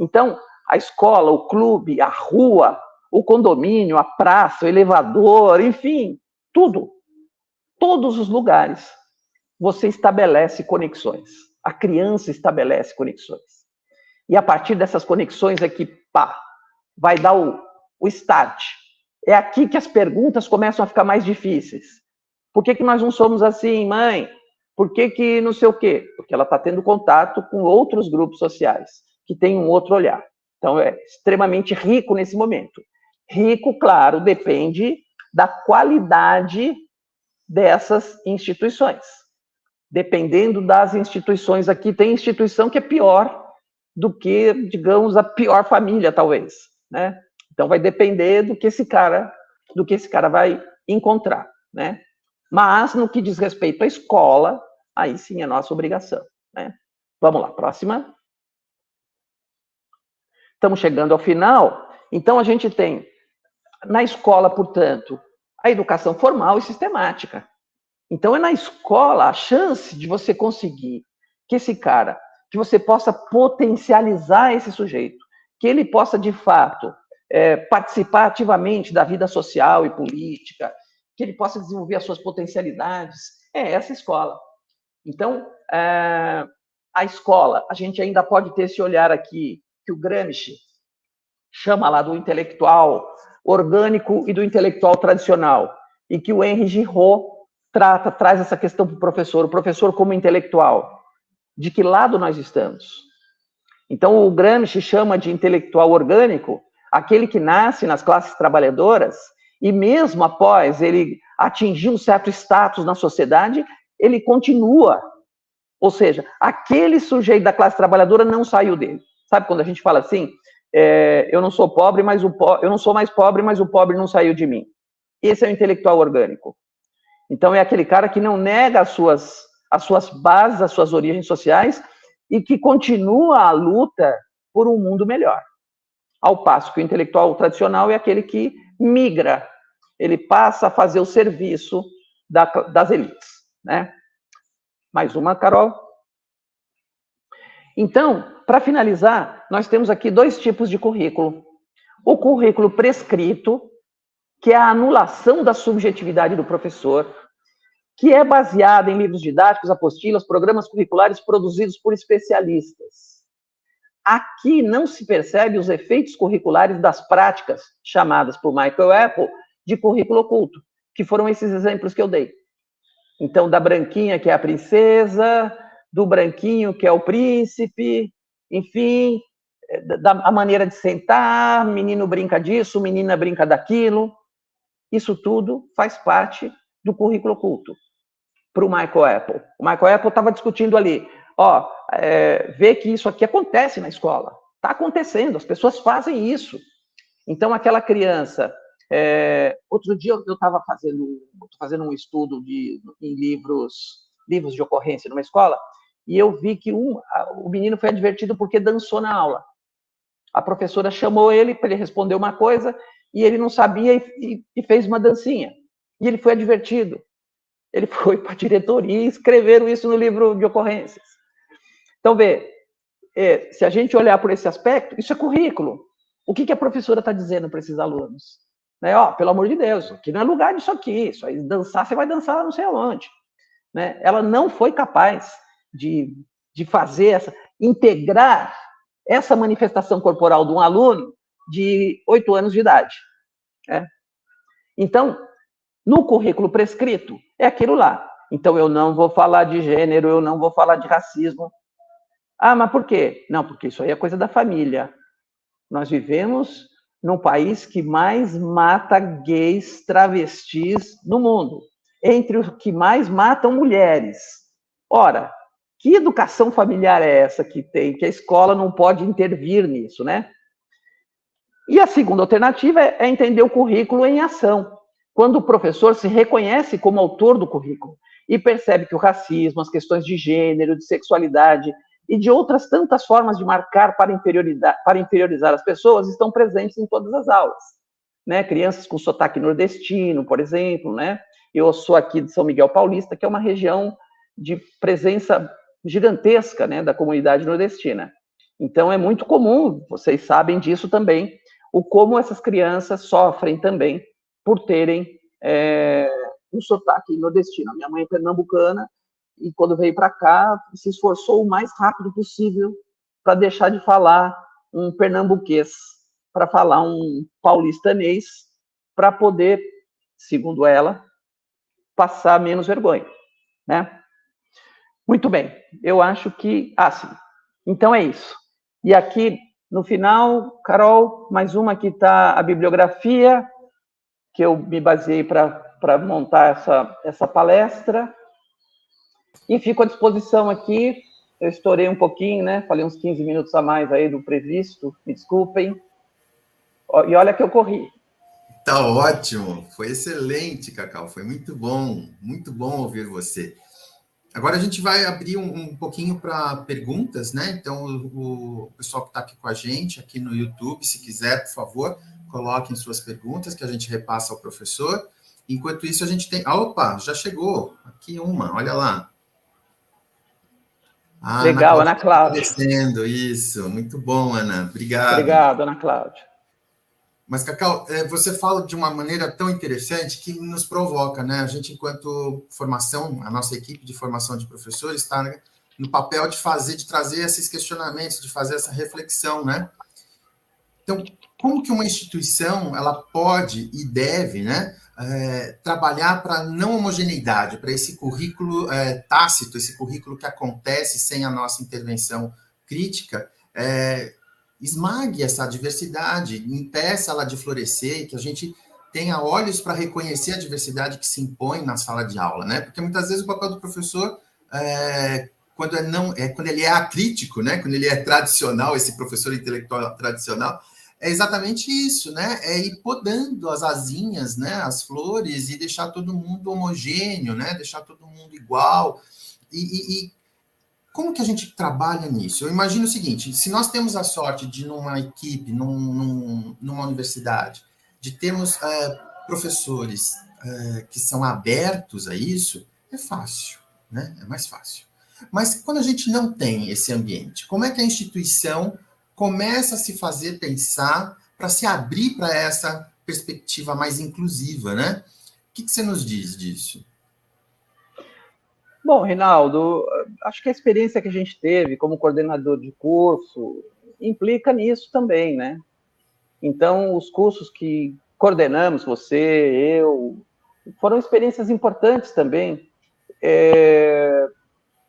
Então, a escola, o clube, a rua, o condomínio, a praça, o elevador, enfim, tudo, todos os lugares, você estabelece conexões. A criança estabelece conexões. E a partir dessas conexões é que, pá, vai dar o start. É aqui que as perguntas começam a ficar mais difíceis. Por que nós não somos assim, mãe? Por que não sei o quê? Porque ela está tendo contato com outros grupos sociais, que têm um outro olhar. Então, é extremamente rico nesse momento. Rico, claro, depende da qualidade dessas instituições. Dependendo das instituições aqui, tem instituição que é pior do que, digamos, a pior família, talvez, né? Então, vai depender do que esse cara vai encontrar, né? Mas, no que diz respeito à escola, aí sim é nossa obrigação, né? Vamos lá, próxima. Estamos chegando ao final. Então, a gente tem na escola, portanto, a educação formal e sistemática. Então, é na escola a chance de você conseguir que esse cara, que você possa potencializar esse sujeito, que ele possa, de fato, participar ativamente da vida social e política, que ele possa desenvolver as suas potencialidades, é essa escola. Então, a escola, a gente ainda pode ter esse olhar aqui, que o Gramsci chama lá do intelectual orgânico e do intelectual tradicional, e que o Henri Giraud traz essa questão para o professor como intelectual. De que lado nós estamos? Então, o Gramsci chama de intelectual orgânico aquele que nasce nas classes trabalhadoras e mesmo após ele atingir um certo status na sociedade, ele continua. Ou seja, aquele sujeito da classe trabalhadora não saiu dele. Sabe quando a gente fala assim, eu não sou pobre, mas eu não sou mais pobre, mas o pobre não saiu de mim. Esse é o intelectual orgânico. Então, é aquele cara que não nega as suas bases, as suas origens sociais e que continua a luta por um mundo melhor. Ao passo que o intelectual tradicional é aquele que migra, ele passa a fazer o serviço das elites, né? Mais uma, Carol? Então, para finalizar, nós temos aqui 2 tipos de currículo. O currículo prescrito, que é a anulação da subjetividade do professor, que é baseado em livros didáticos, apostilas, programas curriculares produzidos por especialistas. Aqui não se percebe os efeitos curriculares das práticas chamadas por Michael Apple de currículo oculto, que foram esses exemplos que eu dei. Então, da branquinha, que é a princesa, do branquinho, que é o príncipe, enfim, a maneira de sentar, menino brinca disso, menina brinca daquilo. Isso tudo faz parte do currículo oculto para o Michael Apple. O Michael Apple estava discutindo ali, vê que isso aqui acontece na escola. Está acontecendo, as pessoas fazem isso. Então, aquela criança... outro dia eu estava fazendo um estudo em livros de ocorrência numa escola, e eu vi que o menino foi advertido porque dançou na aula. A professora chamou ele para ele responder uma coisa, e ele não sabia e fez uma dancinha. E ele foi advertido. Ele foi para a diretoria e escreveram isso no livro de ocorrências. Então, se a gente olhar por esse aspecto, isso é currículo. O que a professora está dizendo para esses alunos? Né? Pelo amor de Deus, aqui não é lugar disso aqui. Isso aí, dançar, você vai dançar não sei aonde. Né? Ela não foi capaz de integrar essa manifestação corporal de um aluno de 8 anos de idade. Né? Então, no currículo prescrito, é aquilo lá. Então, eu não vou falar de gênero, eu não vou falar de racismo. Mas por quê? Não, porque isso aí é coisa da família. Nós vivemos num país que mais mata gays, travestis no mundo. Entre os que mais matam mulheres. Ora, que educação familiar é essa que tem, que a escola não pode intervir nisso, né? E a segunda alternativa é entender o currículo em ação. Quando o professor se reconhece como autor do currículo e percebe que o racismo, as questões de gênero, de sexualidade e de outras tantas formas de marcar para inferiorizar as pessoas estão presentes em todas as aulas. Né? Crianças com sotaque nordestino, por exemplo, né? Eu sou aqui de São Miguel Paulista, que é uma região de presença gigantesca, né, da comunidade nordestina. Então, é muito comum, vocês sabem disso também, como essas crianças sofrem também por terem um sotaque nordestino. A minha mãe é pernambucana e, quando veio para cá, se esforçou o mais rápido possível para deixar de falar um pernambuquês, para falar um paulistanês, para poder, segundo ela, passar menos vergonha, né? Muito bem, eu acho que... sim, então é isso. E aqui, no final, Carol, mais uma que está a bibliografia, que eu me baseei para montar essa palestra, e fico à disposição aqui. Eu estourei um pouquinho, né? Falei uns 15 minutos a mais aí do previsto, me desculpem. E olha que eu corri. Tá ótimo, foi excelente, Cacau, foi muito bom ouvir você. Agora a gente vai abrir um pouquinho para perguntas, né? Então, o pessoal que está aqui com a gente, aqui no YouTube, se quiser, por favor, coloquem suas perguntas, que a gente repassa ao professor. Enquanto isso, a gente tem... Opa, já chegou. Aqui uma, olha lá. Legal, Ana Cláudia. Agradecendo, isso. Muito bom, Ana. Obrigado. Obrigado, Ana Cláudia. Mas, Cacau, você fala de uma maneira tão interessante que nos provoca, né? A gente, enquanto formação, a nossa equipe de formação de professores está no papel de trazer esses questionamentos, de fazer essa reflexão, né? Então, como que uma instituição ela pode e deve, né, trabalhar para não homogeneidade, para esse currículo tácito, esse currículo que acontece sem a nossa intervenção crítica, esmague essa diversidade, impeça ela de florescer, que a gente tenha olhos para reconhecer a diversidade que se impõe na sala de aula, né? Porque muitas vezes o papel do professor quando ele é acrítico, né? Quando ele é tradicional, esse professor intelectual tradicional, é exatamente isso, né? É ir podando as asinhas, né? As flores e deixar todo mundo homogêneo, né? Deixar todo mundo igual. E como que a gente trabalha nisso? Eu imagino o seguinte: se nós temos a sorte de, numa equipe, numa universidade, de termos professores que são abertos a isso, é fácil, né? É mais fácil. Mas quando a gente não tem esse ambiente, como é que a instituição começa a se fazer pensar para se abrir para essa perspectiva mais inclusiva, né? O que você nos diz disso? Bom, Reinaldo, acho que a experiência que a gente teve como coordenador de curso implica nisso também, né? Então, os cursos que coordenamos, você, eu, foram experiências importantes também.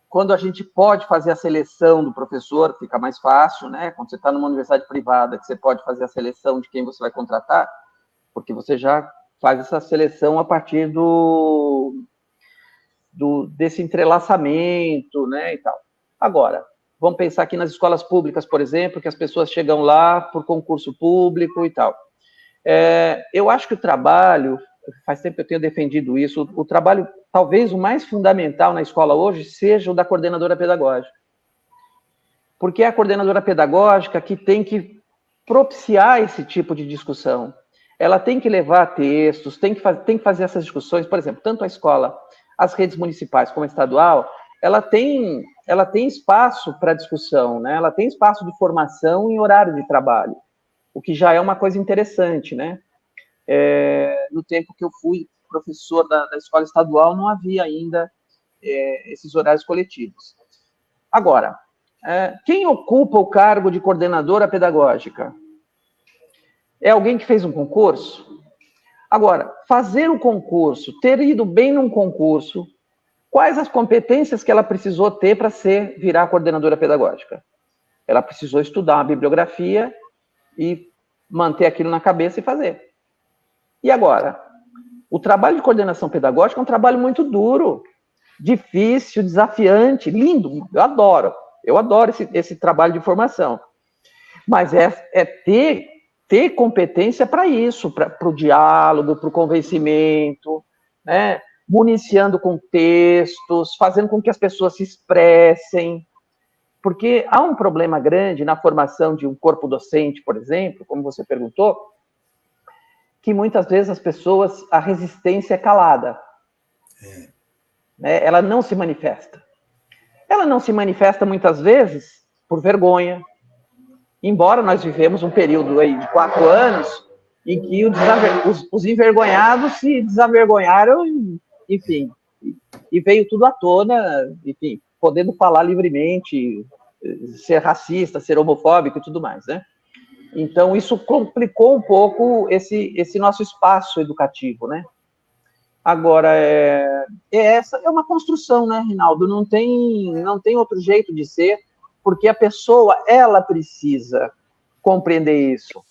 Quando a gente pode fazer a seleção do professor, fica mais fácil, né? Quando você está numa universidade privada, que você pode fazer a seleção de quem você vai contratar, porque você já faz essa seleção a partir desse entrelaçamento, né, e tal. Agora, vamos pensar aqui nas escolas públicas, por exemplo, que as pessoas chegam lá por concurso público e tal. Eu acho que o trabalho, faz tempo que eu tenho defendido isso, o trabalho, talvez o mais fundamental na escola hoje, seja o da coordenadora pedagógica. Porque é a coordenadora pedagógica que tem que propiciar esse tipo de discussão. Ela tem que levar textos, tem que fazer essas discussões, por exemplo, tanto a escola, as redes municipais como a estadual, ela tem espaço para discussão, né? Ela tem espaço de formação em horário de trabalho, o que já é uma coisa interessante, né? No tempo que eu fui professor da escola estadual, não havia ainda esses horários coletivos. Agora, quem ocupa o cargo de coordenadora pedagógica? É alguém que fez um concurso? Agora, fazer o concurso, ter ido bem num concurso, quais as competências que ela precisou ter para virar coordenadora pedagógica? Ela precisou estudar uma bibliografia e manter aquilo na cabeça e fazer. E agora? O trabalho de coordenação pedagógica é um trabalho muito duro, difícil, desafiante, lindo, eu adoro esse trabalho de formação. Mas ter competência para isso, para o diálogo, para o convencimento, né? Municiando com textos, fazendo com que as pessoas se expressem, porque há um problema grande na formação de um corpo docente, por exemplo, como você perguntou, que muitas vezes as pessoas, a resistência é calada, né? Ela não se manifesta. Ela não se manifesta muitas vezes por vergonha, embora nós vivemos um período aí de 4 anos em que os envergonhados se desavergonharam, enfim, e veio tudo à tona, enfim, podendo falar livremente, ser racista, ser homofóbico e tudo mais, né? Então, isso complicou um pouco esse nosso espaço educativo, né? Agora, essa é uma construção, né, Reinaldo? Não tem outro jeito de ser, porque a pessoa, ela precisa compreender isso.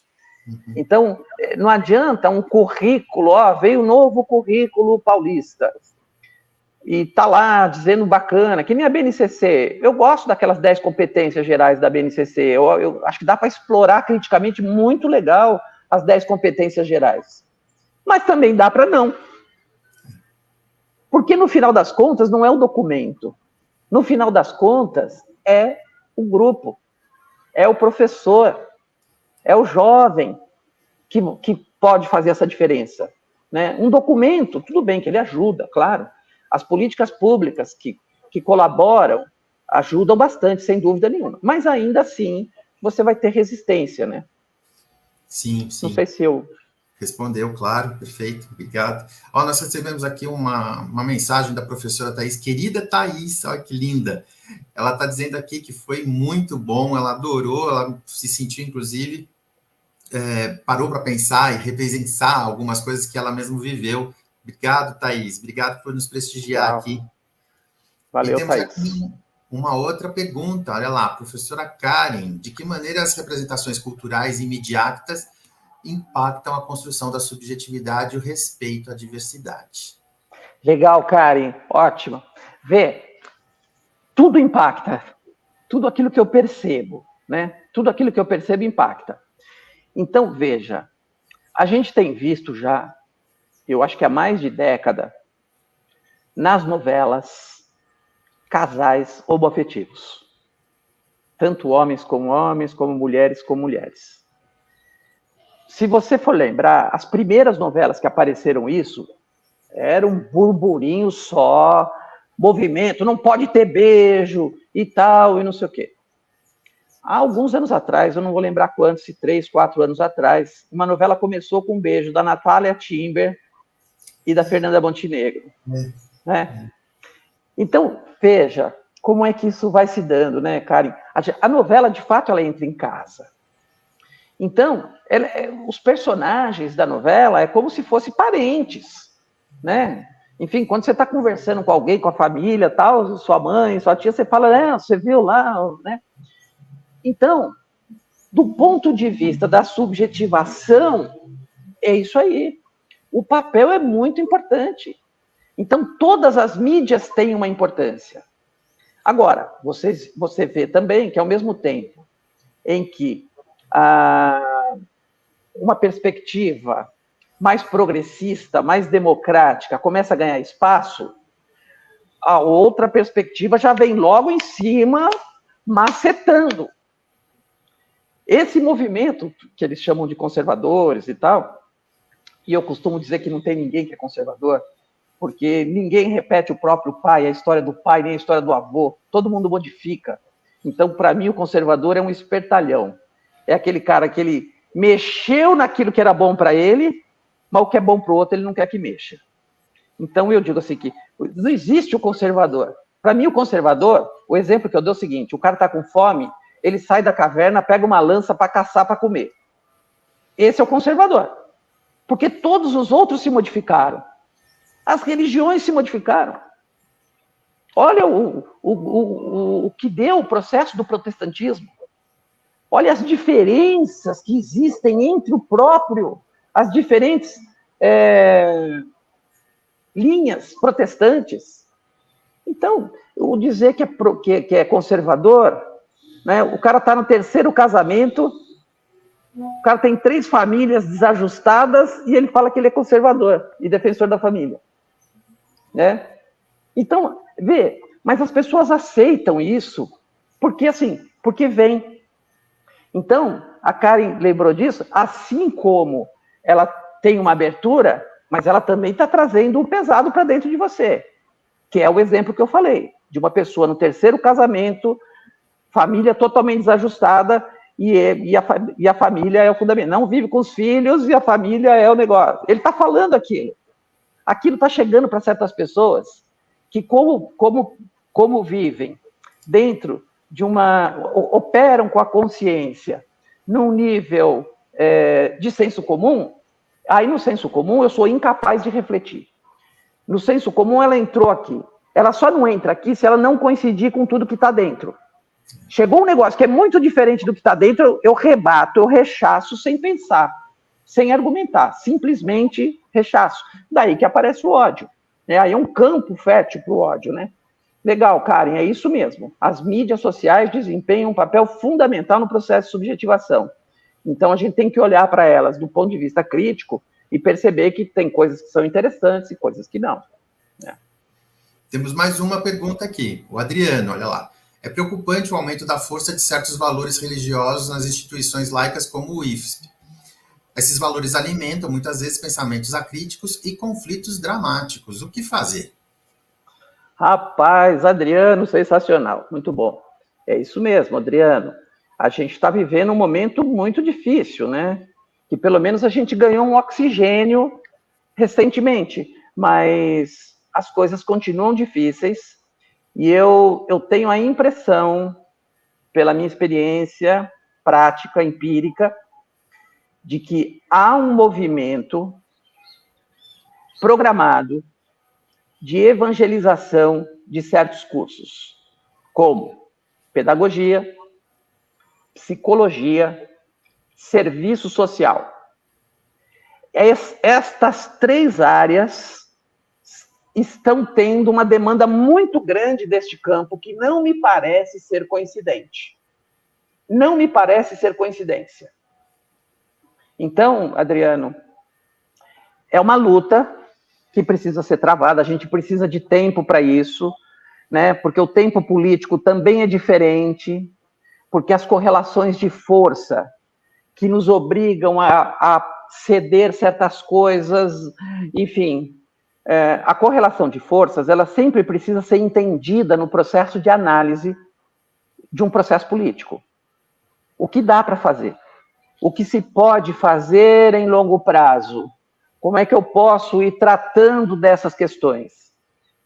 Então, não adianta um currículo, veio um novo currículo paulista, e tá lá dizendo bacana, que nem a BNCC. Eu gosto daquelas 10 competências gerais da BNCC, eu acho que dá para explorar criticamente muito legal as 10 competências gerais. Mas também dá para não. Porque no final das contas não é o documento. No final das contas é o grupo, é o professor, é o jovem, que pode fazer essa diferença, né? Um documento, tudo bem que ele ajuda, claro. As políticas públicas que colaboram ajudam bastante, sem dúvida nenhuma. Mas ainda assim, você vai ter resistência, né? Sim, sim. Não sei se eu... Respondeu, claro, perfeito, obrigado. Ó, nós recebemos aqui uma mensagem da professora Thaís, querida Thaís, olha que linda. Ela está dizendo aqui que foi muito bom, ela adorou, ela se sentiu, inclusive, parou para pensar e repensar algumas coisas que ela mesma viveu. Obrigado, Thaís, obrigado por nos prestigiar aqui. Valeu, e temos Thaís. Aqui uma outra pergunta, olha lá, professora Karen, de que maneira as representações culturais imediatas impactam a construção da subjetividade e o respeito à diversidade? Legal, Karen, ótimo. Vê, tudo impacta, tudo aquilo que eu percebo, né? Tudo aquilo que eu percebo impacta. Então, veja, a gente tem visto já, eu acho que há mais de década, nas novelas, casais homoafetivos. Tanto homens, como mulheres com mulheres. Se você for lembrar, as primeiras novelas que apareceram isso, era um burburinho só, movimento, não pode ter beijo e tal, e não sei o quê. Há alguns anos atrás, eu não vou lembrar quantos, se 3, 4 anos atrás, uma novela começou com um beijo da Natália Timber e da Fernanda Montenegro. Né? Então, veja como é que isso vai se dando, né, Karen? A novela, de fato, ela entra em casa. Então, os personagens da novela é como se fossem parentes, né? Enfim, quando você está conversando com alguém, com a família, tal, sua mãe, sua tia, você fala, você viu lá, né? Então, do ponto de vista da subjetivação, é isso aí. O papel é muito importante. Então, todas as mídias têm uma importância. Agora, você vê também que, ao mesmo tempo em que uma perspectiva mais progressista, mais democrática, começa a ganhar espaço, a outra perspectiva já vem logo em cima, macetando. Esse movimento, que eles chamam de conservadores e tal, e eu costumo dizer que não tem ninguém que é conservador, porque ninguém repete o próprio pai, a história do pai, nem a história do avô, todo mundo modifica. Então, para mim, o conservador é um espertalhão. É aquele cara que ele mexeu naquilo que era bom para ele, mas o que é bom para o outro ele não quer que mexa. Então, eu digo assim que não existe o conservador. Para mim, o conservador, o exemplo que eu dou é o seguinte, o cara está com fome, ele sai da caverna, pega uma lança para caçar, para comer. Esse é o conservador. Porque todos os outros se modificaram. As religiões se modificaram. Olha o que deu o processo do protestantismo. Olha as diferenças que existem entre as diferentes linhas protestantes. Então, o dizer que é conservador, né, o cara está no 3º casamento, o cara tem 3 famílias desajustadas e ele fala que ele é conservador e defensor da família. Né? Então, mas as pessoas aceitam isso, porque vem. Então, a Karen lembrou disso, assim como ela tem uma abertura, mas ela também está trazendo um pesado para dentro de você, que é o exemplo que eu falei, de uma pessoa no 3º casamento, família totalmente desajustada, e a família é o fundamento. Não vive com os filhos e a família é o negócio. Ele está falando aquilo. Aquilo está chegando para certas pessoas que, como vivem dentro de operam com a consciência num nível de senso comum, aí no senso comum eu sou incapaz de refletir. No senso comum ela entrou aqui. Ela só não entra aqui se ela não coincidir com tudo que está dentro. Chegou um negócio que é muito diferente do que está dentro, eu rebato, eu rechaço sem pensar, sem argumentar, simplesmente rechaço. Daí que aparece o ódio. Né? Aí é um campo fértil para o ódio, né? Legal, Karen, é isso mesmo. As mídias sociais desempenham um papel fundamental no processo de subjetivação. Então, a gente tem que olhar para elas do ponto de vista crítico e perceber que tem coisas que são interessantes e coisas que não. Né? Temos mais uma pergunta aqui. O Adriano, olha lá. É preocupante o aumento da força de certos valores religiosos nas instituições laicas como o IFSP. esses valores alimentam, muitas vezes, pensamentos acríticos e conflitos dramáticos. O que fazer? Rapaz, Adriano, sensacional, muito bom. É isso mesmo, Adriano. A gente está vivendo um momento muito difícil, né? Que pelo menos a gente ganhou um oxigênio recentemente, mas as coisas continuam difíceis e eu tenho a impressão, pela minha experiência prática, empírica, de que há um movimento programado de evangelização de certos cursos, como pedagogia, psicologia, serviço social. Estas 3 áreas estão tendo uma demanda muito grande deste campo, que não me parece ser coincidente. Não me parece ser coincidência. Então, Adriano, é uma luta que precisa ser travada, a gente precisa de tempo para isso, né? Porque o tempo político também é diferente, porque as correlações de força que nos obrigam a ceder certas coisas, enfim, a correlação de forças, ela sempre precisa ser entendida no processo de análise de um processo político. O que dá para fazer? O que se pode fazer em longo prazo? Como é que eu posso ir tratando dessas questões?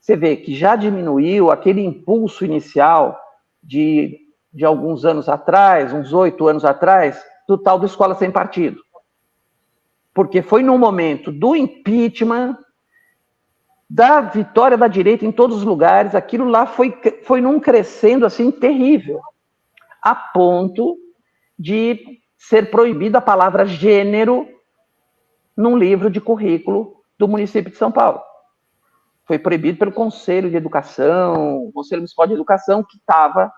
Você vê que já diminuiu aquele impulso inicial de alguns anos atrás, uns 8 anos atrás, do tal do Escola Sem Partido. Porque foi no momento do impeachment, da vitória da direita em todos os lugares, aquilo lá foi num crescendo assim terrível, a ponto de ser proibida a palavra gênero num livro de currículo do município de São Paulo. Foi proibido pelo Conselho de Educação, o Conselho Municipal de Educação, que estava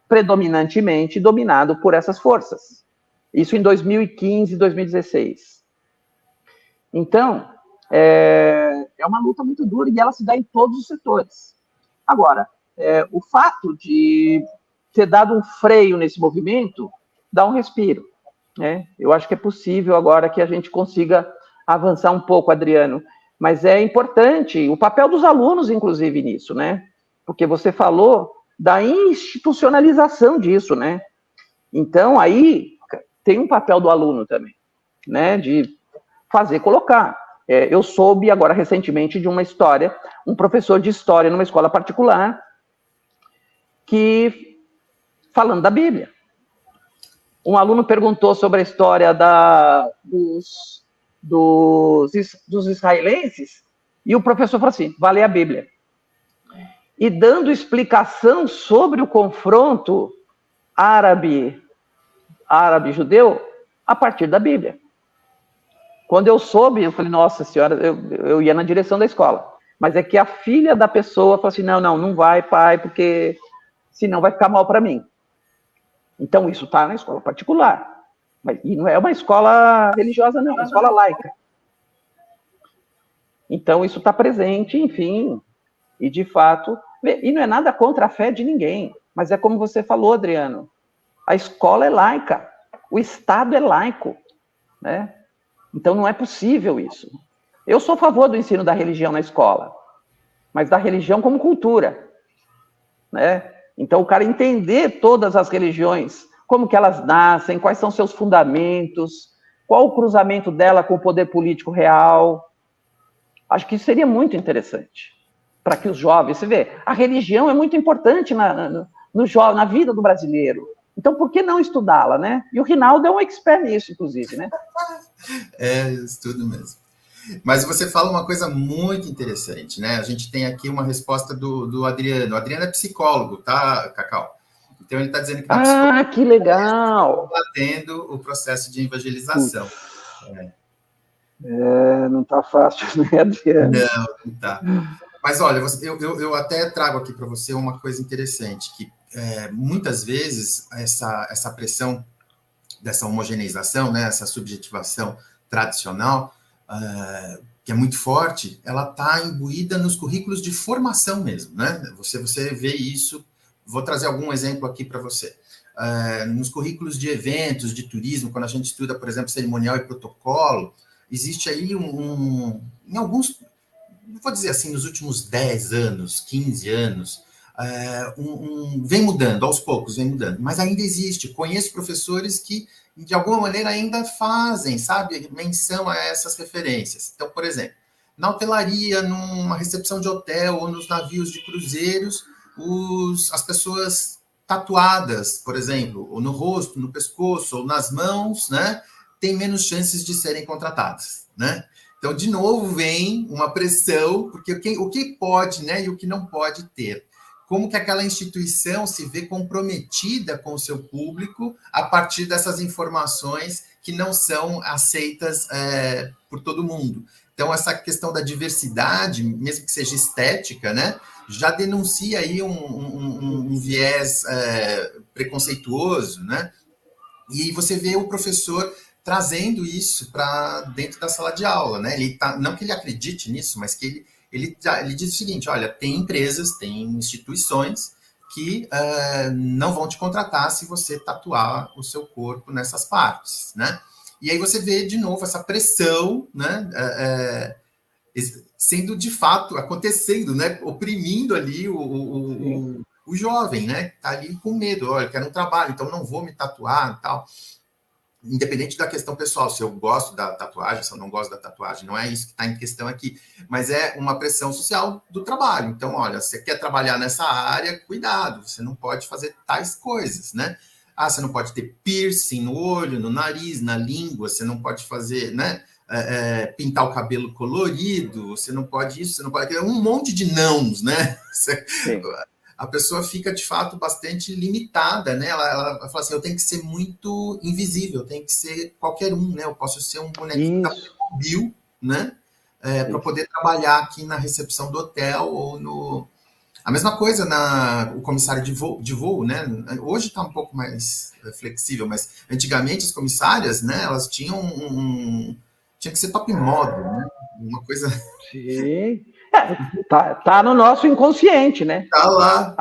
predominantemente dominado por essas forças. Isso em 2015, 2016. Então, é uma luta muito dura e ela se dá em todos os setores. Agora, o fato de ter dado um freio nesse movimento dá um respiro, né? Eu acho que é possível agora que a gente consiga avançar um pouco, Adriano, mas é importante o papel dos alunos, inclusive, nisso, né? Porque você falou da institucionalização disso, né? Então, aí tem um papel do aluno também, né? De fazer, colocar. Eu soube agora recentemente de uma história, um professor de história numa escola particular, que, falando da Bíblia, um aluno perguntou sobre a história dos israelenses, e o professor falou assim, vai ler a Bíblia. E dando explicação sobre o confronto árabe-judeu a partir da Bíblia. Quando eu soube, eu falei, nossa senhora, eu ia na direção da escola. Mas é que a filha da pessoa falou assim, não vai, pai, porque senão vai ficar mal para mim. Então, isso está na escola particular. E não é uma escola religiosa, não, é uma escola laica. Então, isso está presente, enfim, e de fato, e não é nada contra a fé de ninguém, mas é como você falou, Adriano, a escola é laica, o Estado é laico, né? Então, não é possível isso. Eu sou a favor do ensino da religião na escola, mas da religião como cultura, né? Então, o cara entender todas as religiões, como que elas nascem, quais são seus fundamentos, qual o cruzamento dela com o poder político real. Acho que isso seria muito interessante para que os jovens... Você vê, a religião é muito importante na vida do brasileiro. Então, por que não estudá-la, né? E o Rinaldo é um expert nisso, inclusive, né? Estudo mesmo. Mas você fala uma coisa muito interessante, né? A gente tem aqui uma resposta do Adriano. O Adriano é psicólogo, tá, Cacau? Então, ele está dizendo que... que legal! Está tendo o processo de evangelização. Não está fácil, né, Adriano? Não está. Mas, olha, eu até trago aqui para você uma coisa interessante, que muitas vezes essa pressão dessa homogeneização, né, essa subjetivação tradicional, que é muito forte, ela está imbuída nos currículos de formação mesmo, né? Você vê isso. Vou trazer algum exemplo aqui para você. nos currículos de eventos, de turismo, quando a gente estuda, por exemplo, cerimonial e protocolo, existe aí em alguns, não vou dizer assim, nos últimos 10 anos, 15 anos, vem mudando, aos poucos vem mudando, mas ainda existe. Conheço professores que, de alguma maneira, ainda fazem, sabe, menção a essas referências. Então, por exemplo, na hotelaria, numa recepção de hotel ou nos navios de cruzeiros, as pessoas tatuadas, por exemplo, ou no rosto, no pescoço, ou nas mãos, né, têm menos chances de serem contratadas, né? Então, de novo, vem uma pressão, porque o que pode, né, e o que não pode ter. Como que aquela instituição se vê comprometida com o seu público a partir dessas informações que não são aceitas por todo mundo. Então, essa questão da diversidade, mesmo que seja estética, né, já denuncia aí um viés preconceituoso, né? E você vê o professor trazendo isso para dentro da sala de aula, né? Não que ele acredite nisso, mas que ele diz o seguinte: olha, tem empresas, tem instituições que não vão te contratar se você tatuar o seu corpo nessas partes, né? E aí você vê de novo essa pressão, né? Sendo de fato acontecendo, né? Oprimindo ali o jovem, né? Tá ali com medo, olha, quero um trabalho, então não vou me tatuar e tal. Independente da questão pessoal, se eu gosto da tatuagem, se eu não gosto da tatuagem, não é isso que está em questão aqui, mas é uma pressão social do trabalho. Então, olha, você quer trabalhar nessa área, cuidado, você não pode fazer tais coisas, né? Você não pode ter piercing no olho, no nariz, na língua, você não pode fazer, né? Pintar o cabelo colorido, você não pode isso, você não pode... Um monte de nãos, né? A pessoa fica, de fato, bastante limitada, né? Ela fala assim, eu tenho que ser muito invisível, eu tenho que ser qualquer um, né? Eu posso ser um bonequinho da Playmobil, né? Para poder trabalhar aqui na recepção do hotel ou no... A mesma coisa o comissário de voo, né? Hoje está um pouco mais flexível, mas antigamente as comissárias, né? Elas tinham tinha que ser top model, né? Uma coisa... Sim. Tá no nosso inconsciente, né? Tá lá,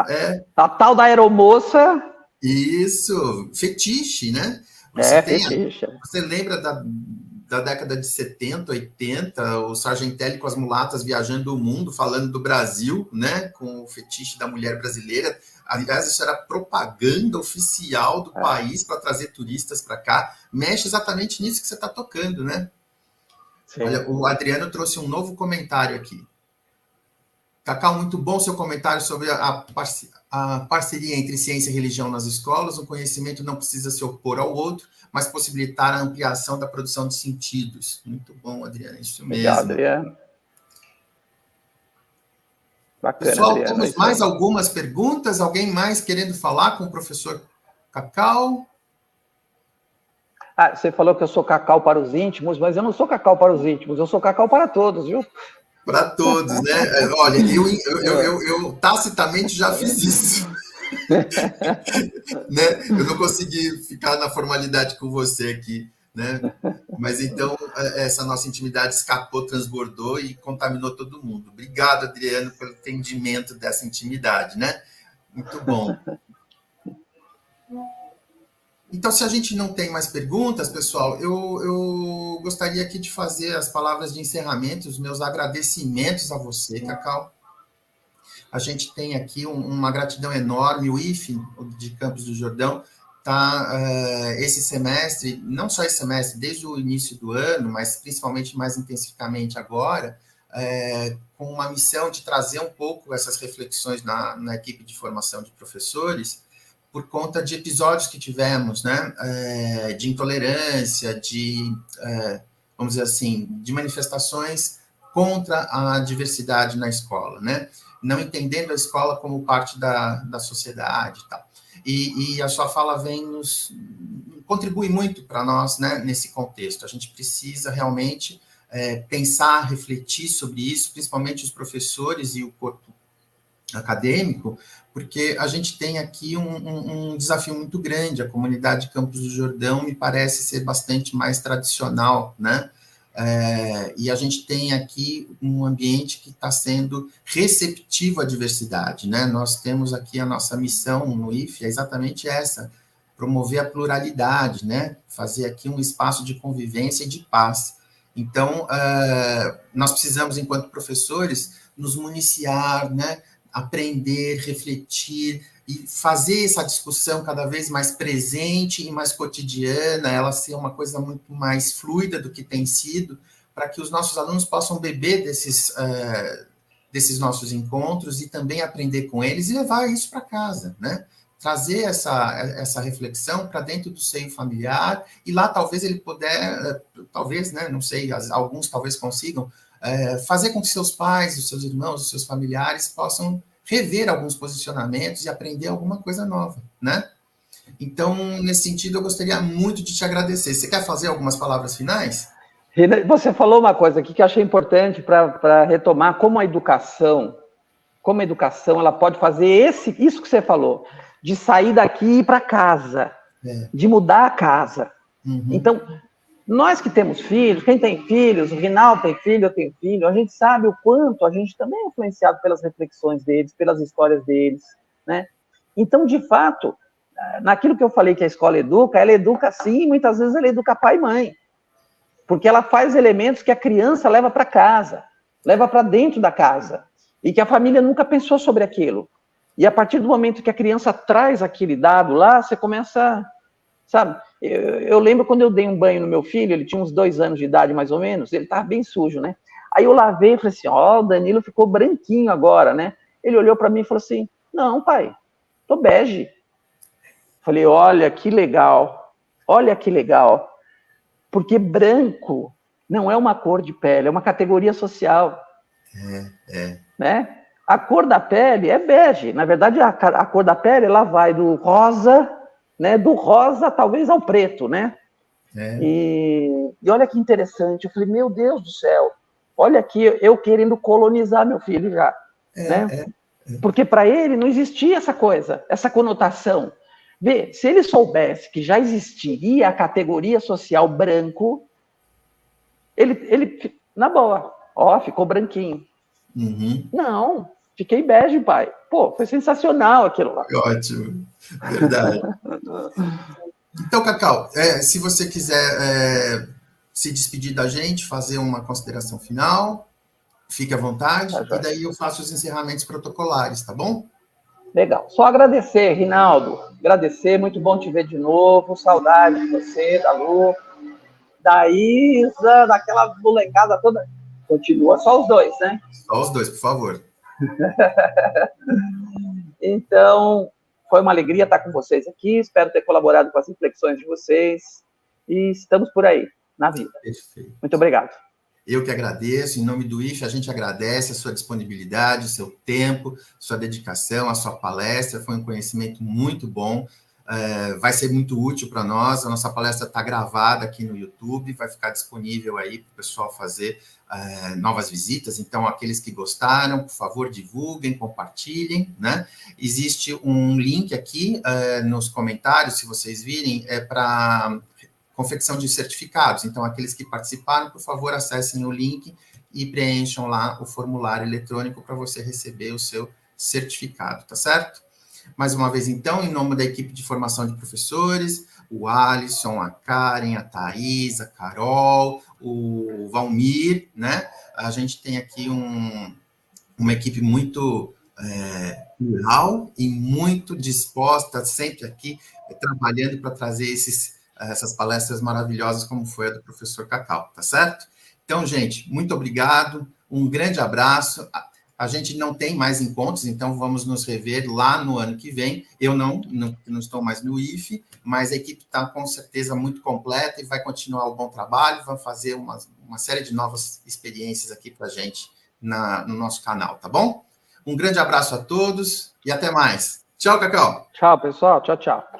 A tal da aeromoça. Isso, fetiche, né? Fetiche. Você lembra da década de 70, 80, o Sargentelli com as mulatas viajando o mundo, falando do Brasil, né? Com o fetiche da mulher brasileira. Aliás, isso era propaganda oficial do país para trazer turistas para cá. Mexe exatamente nisso que você está tocando, né? Sim. Olha, o Adriano trouxe um novo comentário aqui. Cacau, muito bom seu comentário sobre a parceria entre ciência e religião nas escolas. O conhecimento não precisa se opor ao outro, mas possibilitar a ampliação da produção de sentidos. Muito bom, Adriano, isso mesmo. Legal, Adriano. Bacana, pessoal, Adriano, temos mais algumas perguntas? Alguém mais querendo falar com o professor Cacau? Você falou que eu sou Cacau para os íntimos, mas eu não sou Cacau para os íntimos, eu sou Cacau para todos, viu? Para todos, né? Olha, eu tacitamente já fiz isso. Né? Eu não consegui ficar na formalidade com você aqui, né? Mas então essa nossa intimidade escapou, transbordou e contaminou todo mundo. Obrigado, Adriano, pelo entendimento dessa intimidade, né? Muito bom. Então, se a gente não tem mais perguntas, pessoal, eu gostaria aqui de fazer as palavras de encerramento, os meus agradecimentos a você, Cacau. A gente tem aqui uma gratidão enorme. O IFE, de Campos do Jordão, está esse semestre, não só esse semestre, desde o início do ano, mas principalmente mais intensificamente agora, com uma missão de trazer um pouco essas reflexões na equipe de formação de professores, por conta de episódios que tivemos, né, de intolerância, vamos dizer assim, de manifestações contra a diversidade na escola, né, não entendendo a escola como parte da sociedade e tal. E a sua fala contribui muito para nós, né, nesse contexto. A gente precisa realmente pensar, refletir sobre isso, principalmente os professores e o corpo acadêmico, porque a gente tem aqui um desafio muito grande. A comunidade de Campos do Jordão me parece ser bastante mais tradicional, né? E a gente tem aqui um ambiente que está sendo receptivo à diversidade, né? Nós temos aqui a nossa missão no IFE, é exatamente essa, promover a pluralidade, né? Fazer aqui um espaço de convivência e de paz. Então, nós precisamos, enquanto professores, nos municiar, né? Aprender, refletir e fazer essa discussão cada vez mais presente e mais cotidiana, ela ser uma coisa muito mais fluida do que tem sido, para que os nossos alunos possam beber desses nossos encontros e também aprender com eles e levar isso para casa, né? Trazer essa reflexão para dentro do seio familiar, e lá talvez ele puder, talvez, né, não sei, alguns talvez consigam, fazer com que seus pais, os seus irmãos, os seus familiares possam rever alguns posicionamentos e aprender alguma coisa nova, né? Então, nesse sentido, eu gostaria muito de te agradecer. Você quer fazer algumas palavras finais? Você falou uma coisa aqui que eu achei importante para retomar como a educação ela pode fazer isso que você falou, de sair daqui e ir para casa, de mudar a casa. Uhum. Então, nós que temos filhos, quem tem filhos, o Rinaldo tem filho, eu tenho filho, a gente sabe o quanto a gente também é influenciado pelas reflexões deles, pelas histórias deles, né? Então, de fato, naquilo que eu falei que a escola educa, ela educa sim, muitas vezes ela educa pai e mãe, porque ela faz elementos que a criança leva para casa, leva para dentro da casa, e que a família nunca pensou sobre aquilo. E a partir do momento que a criança traz aquele dado lá, você começa, sabe? Eu lembro quando eu dei um banho no meu filho, ele tinha uns 2 anos de idade, mais ou menos, ele estava bem sujo, né? Aí eu lavei e falei assim, o Danilo ficou branquinho agora, né? Ele olhou para mim e falou assim, não, pai, tô bege. Falei, olha que legal, porque branco não é uma cor de pele, é uma categoria social. Né? A cor da pele é bege. Na verdade, a cor da pele, ela vai do rosa, né? Do rosa, talvez, ao preto, né? E olha que interessante. Eu falei, meu Deus do céu, olha aqui, eu querendo colonizar meu filho já. Né? Porque para ele não existia essa coisa, essa conotação. Vê, se ele soubesse que já existiria a categoria social branco, ele na boa, ficou branquinho. Uhum. Não, fiquei bege, pai. Pô, foi sensacional aquilo lá. Ótimo, verdade. Então, Cacau, se você quiser se despedir da gente, fazer uma consideração final, fique à vontade, e daí eu faço os encerramentos protocolares, tá bom? Legal. Só agradecer, Rinaldo. Agradecer, muito bom te ver de novo. Saudade de você, da Lu, da Isa, daquela molecada toda. Continua só os dois, né? Só os dois, por favor. Então, foi uma alegria estar com vocês aqui. Espero ter colaborado com as reflexões de vocês. E estamos por aí, na vida. Perfeito. Muito obrigado. Eu que agradeço, em nome do IFE, a gente agradece a sua disponibilidade, o seu tempo, sua dedicação, a sua palestra, foi um conhecimento muito bom, vai ser muito útil para nós, a nossa palestra está gravada aqui no YouTube, vai ficar disponível aí para o pessoal fazer novas visitas, então aqueles que gostaram, por favor, divulguem, compartilhem, né? Existe um link aqui nos comentários, se vocês virem, para confecção de certificados. Então, aqueles que participaram, por favor, acessem o link e preencham lá o formulário eletrônico para você receber o seu certificado, tá certo? Mais uma vez, então, em nome da equipe de formação de professores, o Alisson, a Karen, a Thaís, a Carol, o Valmir, né? A gente tem aqui uma equipe muito plural e muito disposta, sempre aqui, trabalhando para trazer essas palestras maravilhosas, como foi a do professor Cacau, tá certo? Então, gente, muito obrigado, um grande abraço. A gente não tem mais encontros, então vamos nos rever lá no ano que vem. Eu não estou mais no IFE, mas a equipe está com certeza muito completa e vai continuar o bom trabalho, vai fazer uma série de novas experiências aqui para a gente no nosso canal, tá bom? Um grande abraço a todos e até mais. Tchau, Cacau. Tchau, pessoal. Tchau, tchau.